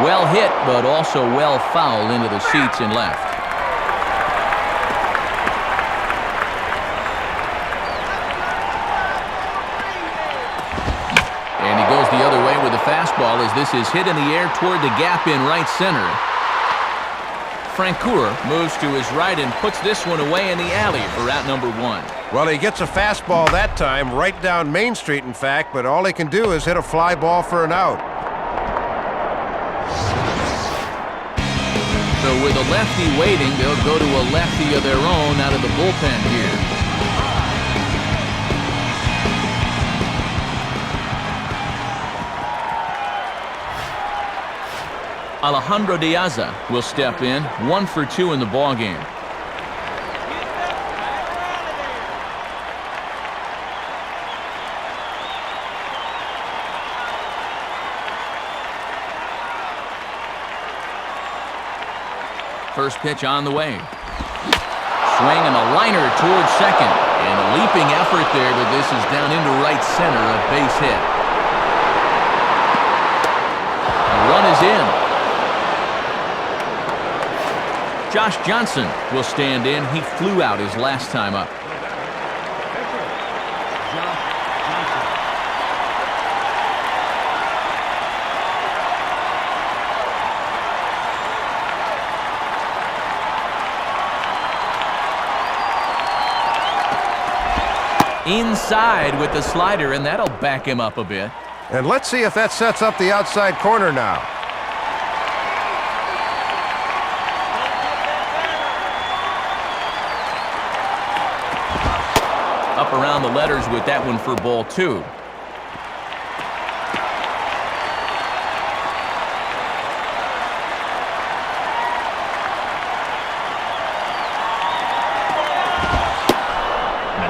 Well hit, but also well fouled into the seats and left. And he goes the other way with a fastball as this is hit in the air toward the gap in right center. Francoeur moves to his right and puts this one away in the alley for out number 1. Well, he gets a fastball that time, right down Main Street, in fact, but all he can do is hit a fly ball for an out. So with a lefty waiting, they'll go to a lefty of their own out of the bullpen here. Alejandro Diaza will step in, 1 for 2 in the ballgame. First pitch on the way. Swing and a liner towards second. And a leaping effort there, but this is down into right center, a base hit. The run is in. Josh Johnson will stand in. He flew out his last time up. Inside with the slider, and that'll back him up a bit. And let's see if that sets up the outside corner now. Up around the letters with that one for ball 2.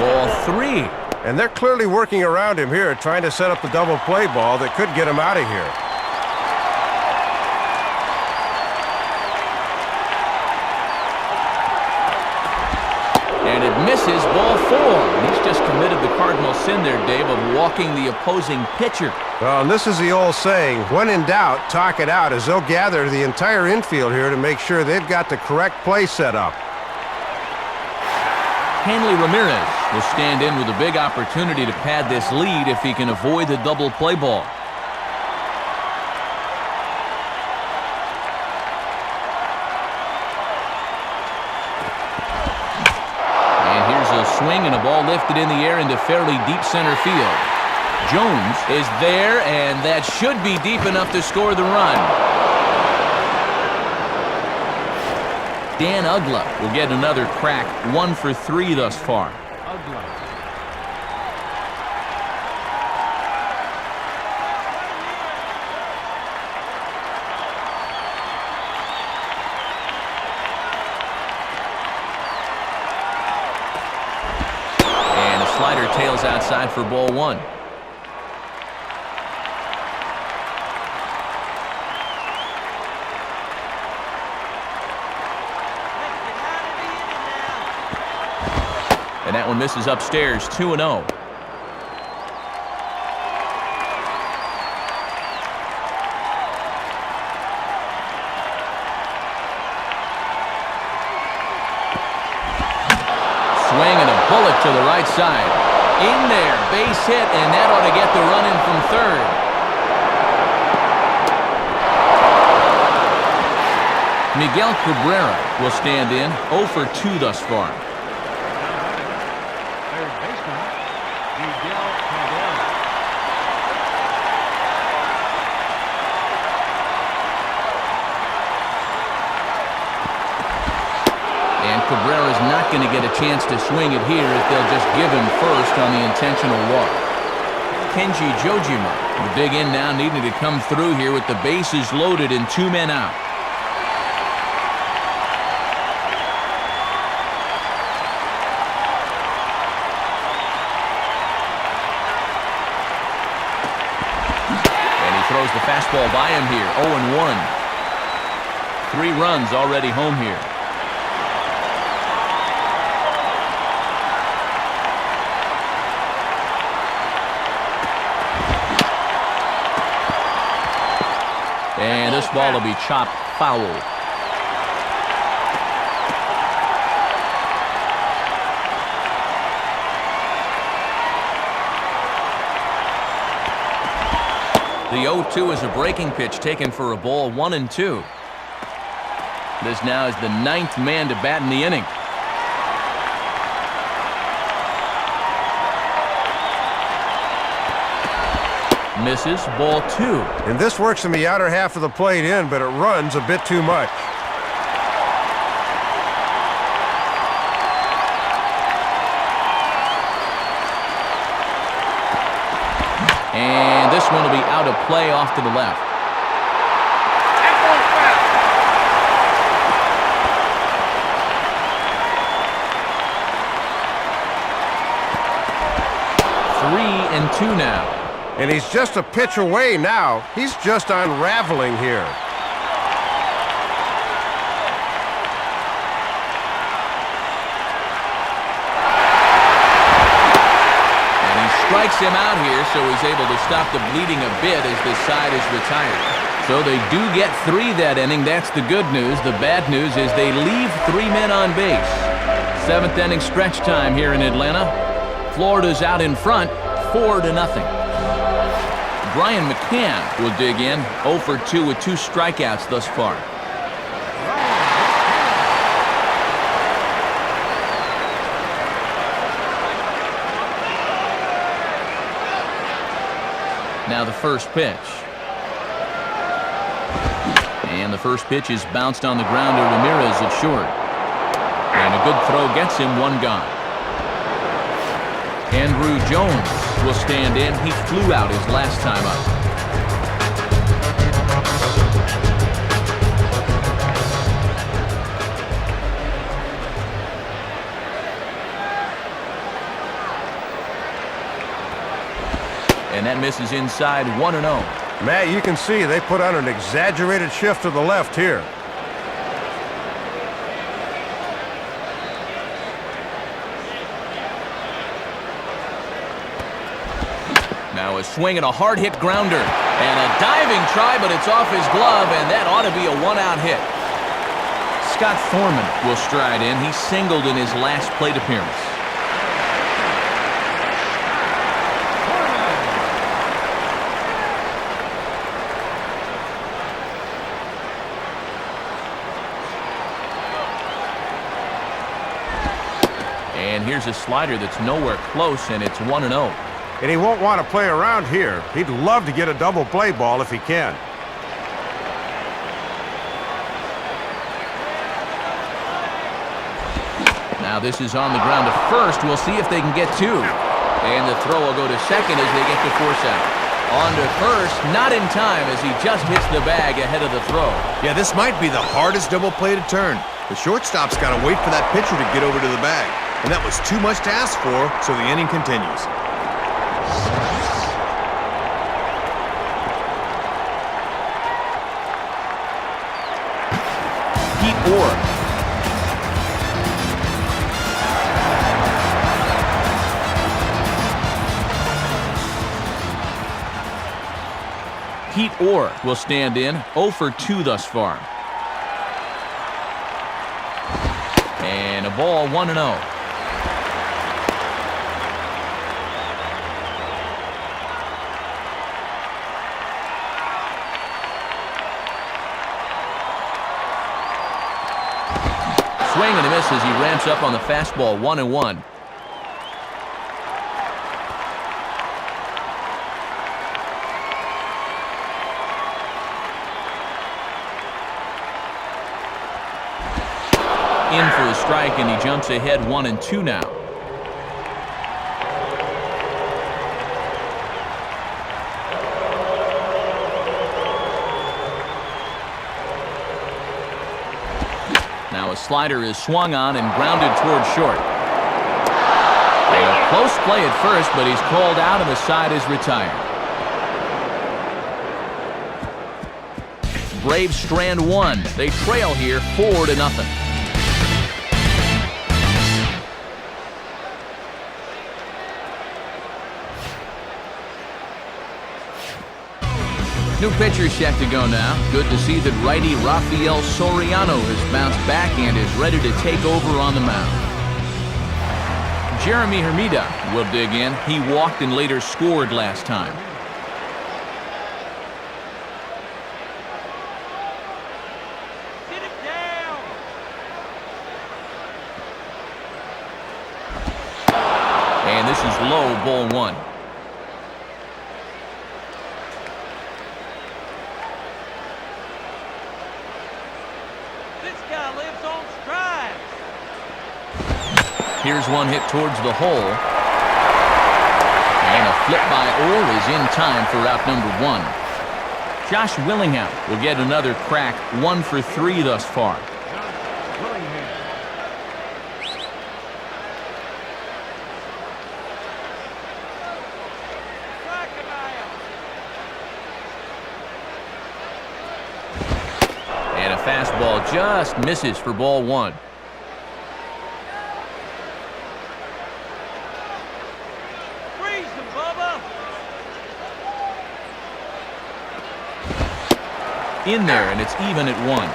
Ball 3. And they're clearly working around him here, trying to set up the double play ball that could get him out of here. And it misses, ball 4. He's just committed the cardinal sin there, Dave, of walking the opposing pitcher. Well, and this is the old saying, when in doubt, talk it out, as they'll gather the entire infield here to make sure they've got the correct play set up. Hanley Ramirez will stand in with a big opportunity to pad this lead if he can avoid the double play ball. And here's a swing and a ball lifted in the air into fairly deep center field. Jones is there, and that should be deep enough to score the run. Dan Ugla will get another crack, 1 for 3 thus far. And a slider tails outside for ball 1. And that one misses upstairs, 2-0. Swing and a bullet to the right side. In there, base hit, and that ought to get the run in from third. Miguel Cabrera will stand in, 0 for 2 thus far. Cabrera's not going to get a chance to swing it here if they'll just give him first on the intentional walk. Kenji Jojima will dig in now, needing to come through here with the bases loaded and 2 men out. And he throws the fastball by him here, 0-1. 3 runs already home here. And this ball will be chopped foul. The 0-2 is a breaking pitch taken for a ball, 1-2. This now is the 9th man to bat in the inning. Misses, ball 2. And this works in the outer half of the plate in, but it runs a bit too much. And this one will be out of play off to the left. 3-2 now. And he's just a pitch away now. He's just unraveling here. And he strikes him out here, so he's able to stop the bleeding a bit as this side is retired. So they do get 3 that inning. That's the good news. The bad news is they leave 3 men on base. 7th inning stretch time here in Atlanta. Florida's out in front, 4-0. Brian McCann will dig in, 0 for 2 with 2 strikeouts thus far. Now the first pitch. And the first pitch is bounced on the ground to Ramirez at short. And a good throw gets him 1 gone. Andrew Jones will stand in. He flew out his last time up. And that misses inside 1-0. Matt, you can see they put on an exaggerated shift to the left here. Now a swing and a hard-hit grounder. And a diving try, but it's off his glove, and that ought to be a one-out hit. Scott Thorman will stride in. He singled in his last plate appearance. And here's a slider that's nowhere close, and it's 1-0. And he won't want to play around here. He'd love to get a double play ball if he can. Now this is on the ground to first. We'll see if they can get two. And the throw will go to second as they get to force out. On to first, not in time as he just hits the bag ahead of the throw. Yeah, this might be the hardest double play to turn. The shortstop's got to wait for that pitcher to get over to the bag. And that was too much to ask for, so the inning continues. Pete Orr. Pete Orr will stand in, 0 for 2 thus far. And a ball, 1-0. Swing and a miss as he ramps up on the fastball, 1-1. In for a strike, and he jumps ahead 1-2 now. Now a slider is swung on and grounded toward short. A close play at first, but he's called out and the side is retired. Braves strand one. They trail here 4-0. New pitcher set to go now. Good to see that righty Rafael Soriano has bounced back and is ready to take over on the mound. Jeremy Hermida will dig in. He walked and later scored last time. Sit him down. And this is low, ball 1. Here's one hit towards the hole. And a flip by Orr is in time for out number 1. Josh Willingham will get another crack, 1 for 3 thus far. And a fastball just misses for ball 1. In there, and it's even at 1.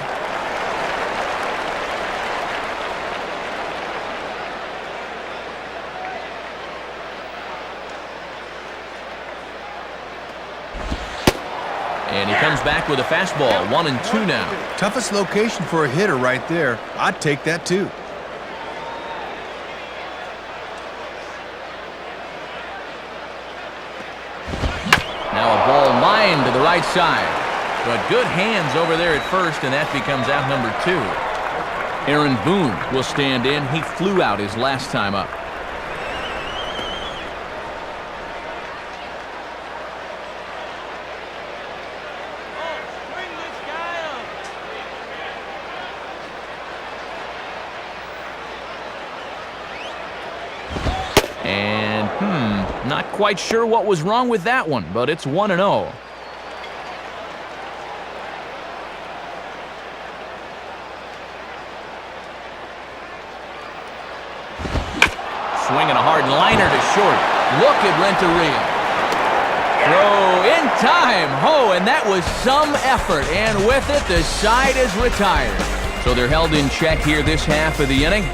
And he comes back with a fastball, 1-2 now. Toughest location for a hitter right there. I'd take that too. Now a ball lined to the right side. But good hands over there at first, and that becomes out number 2. Aaron Boone will stand in. He flew out his last time up. Bring this guy up. And, Not quite sure what was wrong with that one, but it's 1-0. Swinging a hard liner to short. Look at Renteria. Throw in time. Oh, and that was some effort. And with it, the side is retired. So they're held in check here this half of the inning.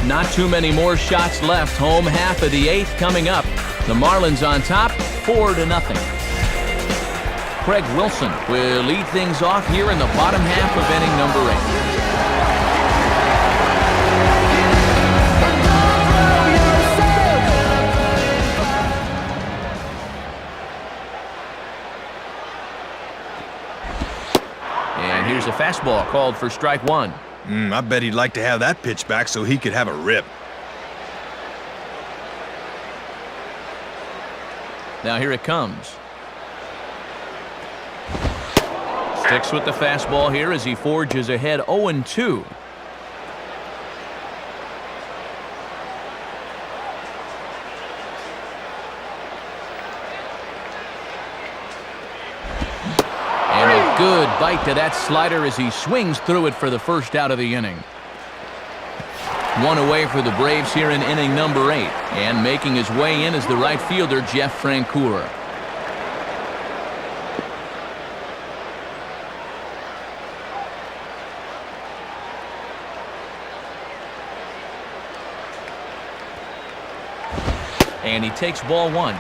Not too many more shots left. Home half of the 8th coming up. The Marlins on top, 4-0. Craig Wilson will lead things off here in the bottom half of inning number 8. And here's a fastball called for strike 1. I bet he'd like to have that pitch back so he could have a rip. Now here it comes. Sticks with the fastball here as he forges ahead 0-2. And a good bite to that slider as he swings through it for the first out of the inning. One away for the Braves here in inning number 8. And making his way in is the right fielder, Jeff Francoeur. And he takes ball 1.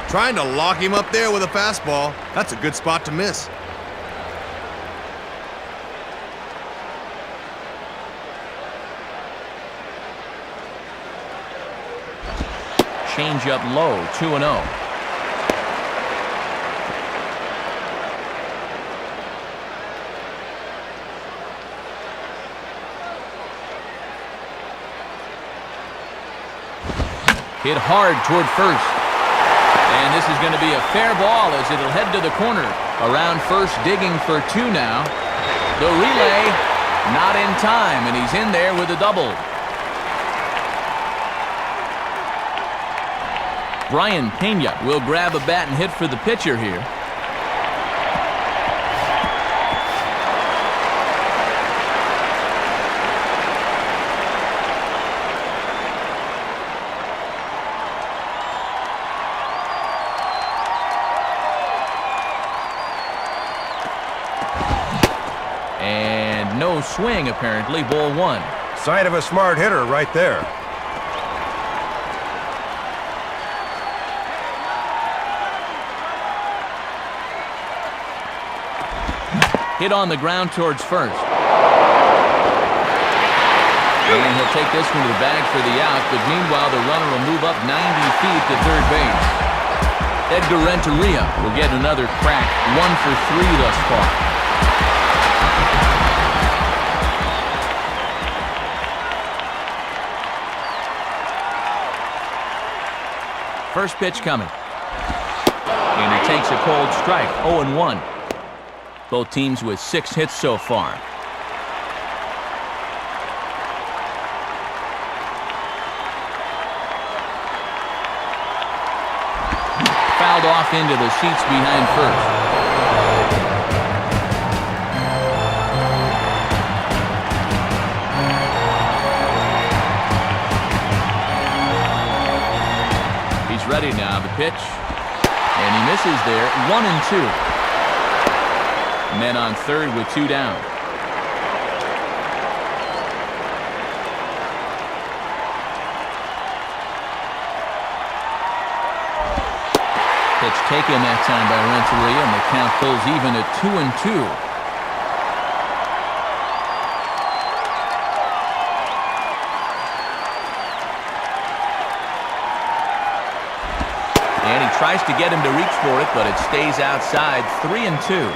Trying to lock him up there with a fastball. That's a good spot to miss. Change up low, 2-0. Hit hard toward first. And this is going to be a fair ball as it'll head to the corner. Around first, digging for 2 now. The relay, not in time, and he's in there with a double. Brian Pena will grab a bat and hit for the pitcher here. And no swing, apparently, ball 1. Sign of a smart hitter right there. Hit on the ground towards first. And he'll take this one to the bag for the out, but meanwhile the runner will move up 90 feet to third base. Edgar Renteria will get another crack, 1 for 3 thus far. First pitch coming. And he takes a cold strike, 0-1. Both teams with 6 hits so far. Fouled off into the seats behind first. He's ready now, the pitch. And he misses there, 1-2. Men on third with 2 down. Pitch taken that time by Renteria, and the count pulls even at 2-2. And he tries to get him to reach for it, but it stays outside, 3-2.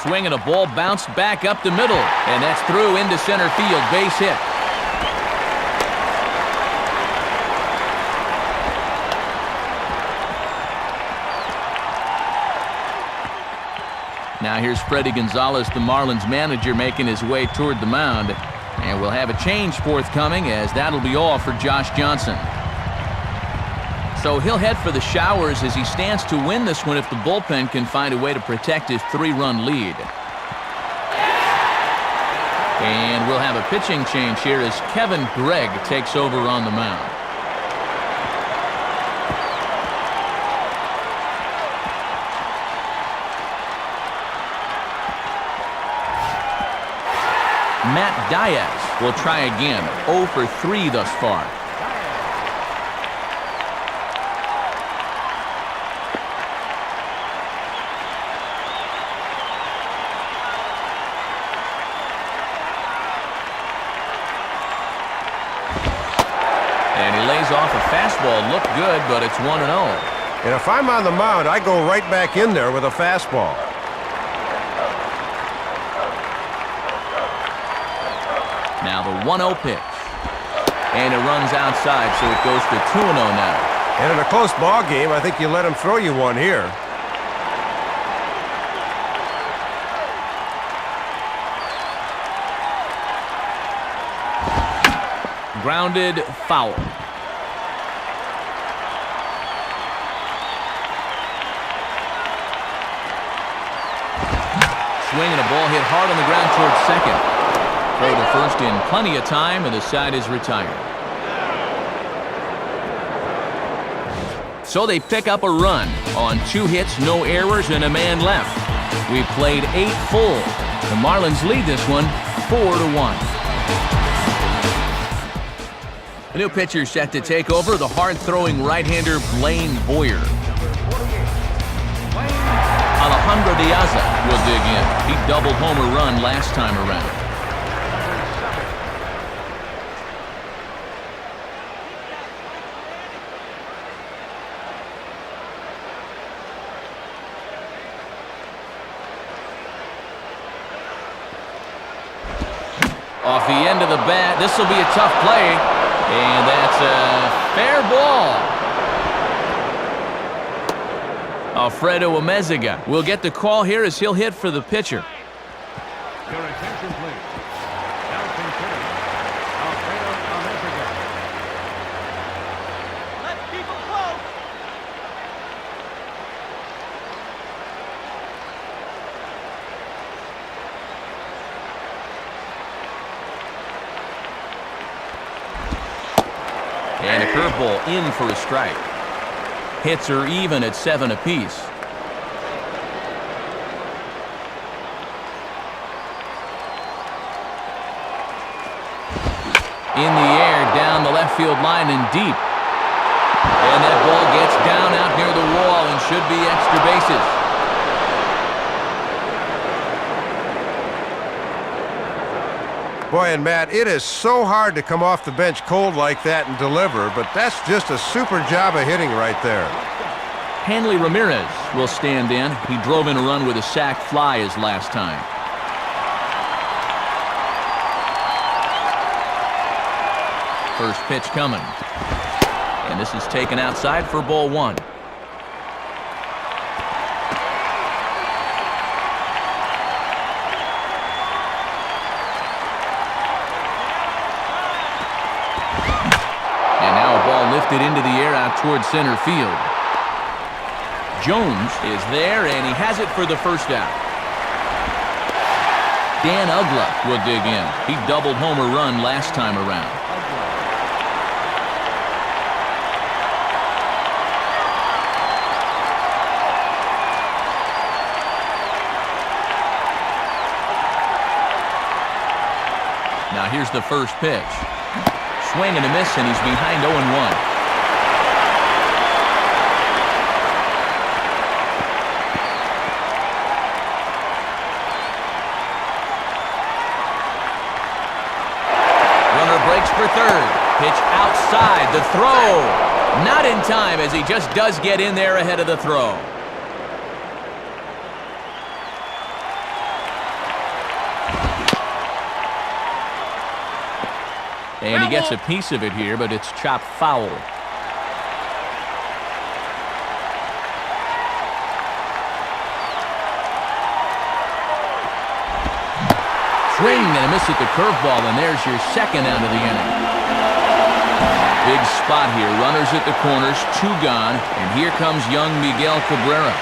Swing and a ball bounced back up the middle, and that's through into center field, base hit. Now here's Freddie Gonzalez, the Marlins manager, making his way toward the mound. And we'll have a change forthcoming, as that'll be all for Josh Johnson. So he'll head for the showers as he stands to win this one if the bullpen can find a way to protect his 3-run lead. And we'll have a pitching change here as Kevin Gregg takes over on the mound. Matt Diaz will try again. 0 for 3 thus far. And he lays off a fastball. Looked good, but it's 1-0. And if I'm on the mound, I go right back in there with a fastball. Now the 1-0 pitch. And it runs outside, so it goes to 2-0 now. And in a close ball game, I think you let him throw you one here. Grounded foul. Swing and a ball hit hard on the ground towards second. Throw to first in plenty of time, and the side is retired. So they pick up a run on 2 hits, no errors, and a man left. We played 8 full. The Marlins lead this one 4-1. A new pitcher set to take over, the hard-throwing right-hander Blaine Boyer. Alejandro Diaz will dig in. He doubled homer run last time around. Off the end of the bat, this will be a tough play, and that's a fair ball. Alfredo Amezaga will get the call here as he'll hit for the pitcher. Your attention, please. Now consider Alfredo Amezaga. Let's keep them close. And a curveball in for a strike. Hits are even at 7 apiece. In the air, down the left field line and deep. And that ball gets down out near the wall and should be extra bases. Boy, and Matt, it is so hard to come off the bench cold like that and deliver, but that's just a super job of hitting right there. Hanley Ramirez will stand in. He drove in a run with a sac fly his last time. First pitch coming. And this is taken outside for ball 1. Lifted into the air out towards center field. Jones is there, and he has it for the first out. Dan Ugla will dig in. He doubled homer run last time around. Now here's the first pitch. Swing and a miss, and he's behind 0-1. Runner breaks for third. Pitch outside. The throw. Not in time, as he just does get in there ahead of the throw. And he gets a piece of it here, but it's chopped foul. Swing and a miss at the curveball, and there's your second out of the inning. Big spot here. Runners at the corners, 2 gone, and here comes young Miguel Cabrera.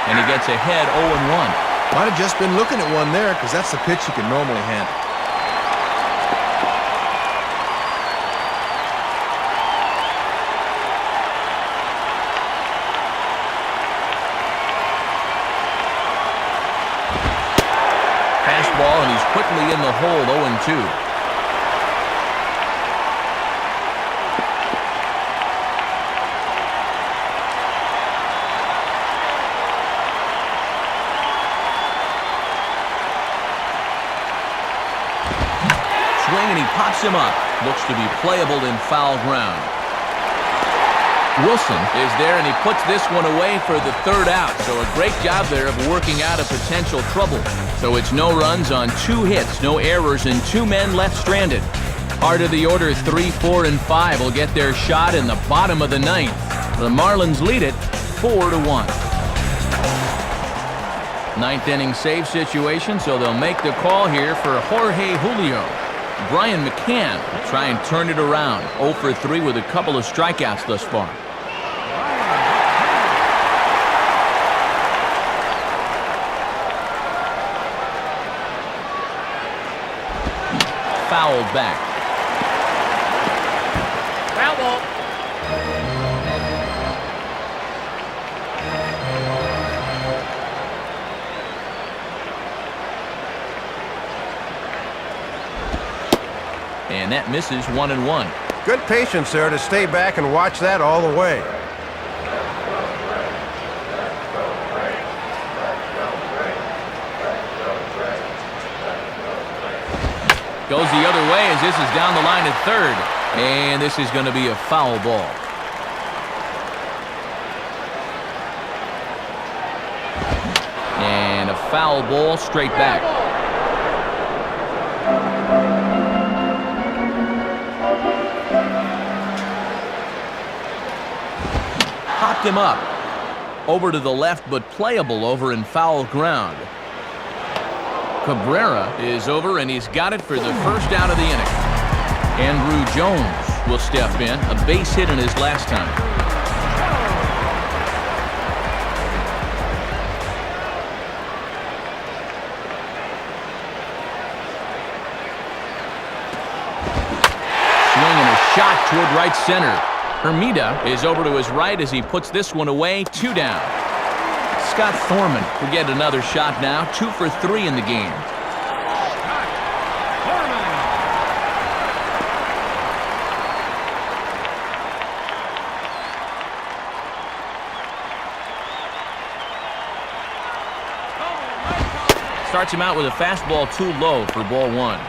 And he gets ahead 0-1. Might have just been looking at one there, because that's the pitch you can normally handle. Fastball, and he's quickly in the hole, 0-2. And he pops him up. Looks to be playable in foul ground. Wilson is there, and he puts this one away for the 3rd out. So a great job there of working out a potential trouble. So it's no runs on 2 hits, no errors, and 2 men left stranded. Part of the order 3, 4, and 5 will get their shot in the bottom of the 9th. The Marlins lead it 4-1. 9th inning save situation, so they'll make the call here for Jorge Julio. Brian McCann will try and turn it around. 0 for 3 with a couple of strikeouts thus far. Fouled back. Foul ball. And that misses 1-1. Good patience there to stay back and watch that all the way. Goes the other way as this is down the line at 3rd. And this is going to be a foul ball. And a foul ball straight back. Popped him up. Over to the left, but playable over in foul ground. Cabrera is over, and he's got it for the 1st out of the inning. Andrew Jones will step in, a base hit in his last time. Swinging a shot toward right center. Hermida is over to his right as he puts this one away, 2 down. Scott Thorman will get another shot now, 2 for 3 in the game. Starts him out with a fastball too low for ball 1.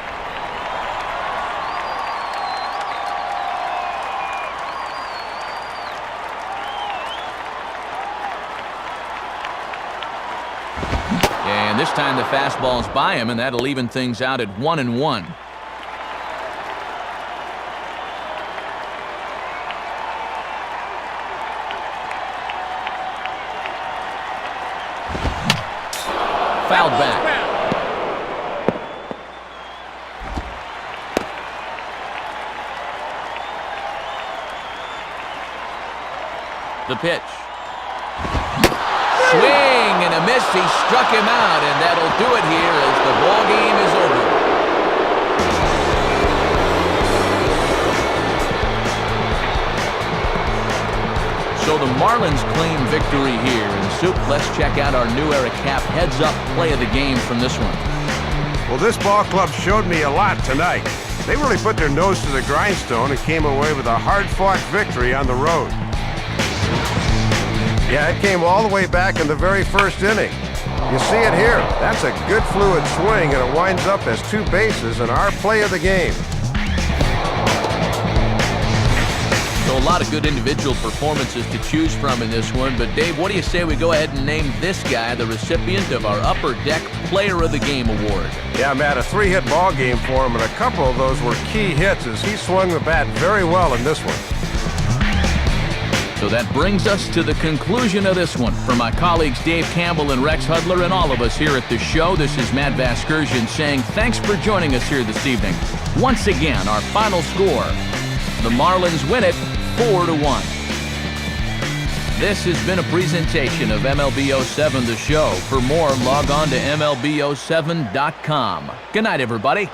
And this time the fastball's by him, and that'll even things out at 1-1. Fouled back. The pitch. Swing and a miss. He struck him out, and that'll do it here as the ball game is over. So the Marlins claim victory here. And Soup, let's check out our new era cap heads-up play of the game from this one. Well, this ball club showed me a lot tonight. They really put their nose to the grindstone and came away with a hard-fought victory on the road. Yeah, it came all the way back in the very first inning. You see it here. That's a good fluid swing, and it winds up as 2 bases in our play of the game. So So a lot of good individual performances to choose from in this one. But, Dave, what do you say we go ahead and name this guy the recipient of our Upper Deck Player of the Game award? Yeah, Matt, a 3-hit ball game for him, and a couple of those were key hits as he swung the bat very well in this one. So that brings us to the conclusion of this one. For my colleagues Dave Campbell and Rex Hudler and all of us here at the show, this is Matt Vasgersian saying thanks for joining us here this evening. Once again, our final score, the Marlins win it 4-1. This has been a presentation of MLB07 The Show. For more, log on to MLB07.com. Good night, everybody.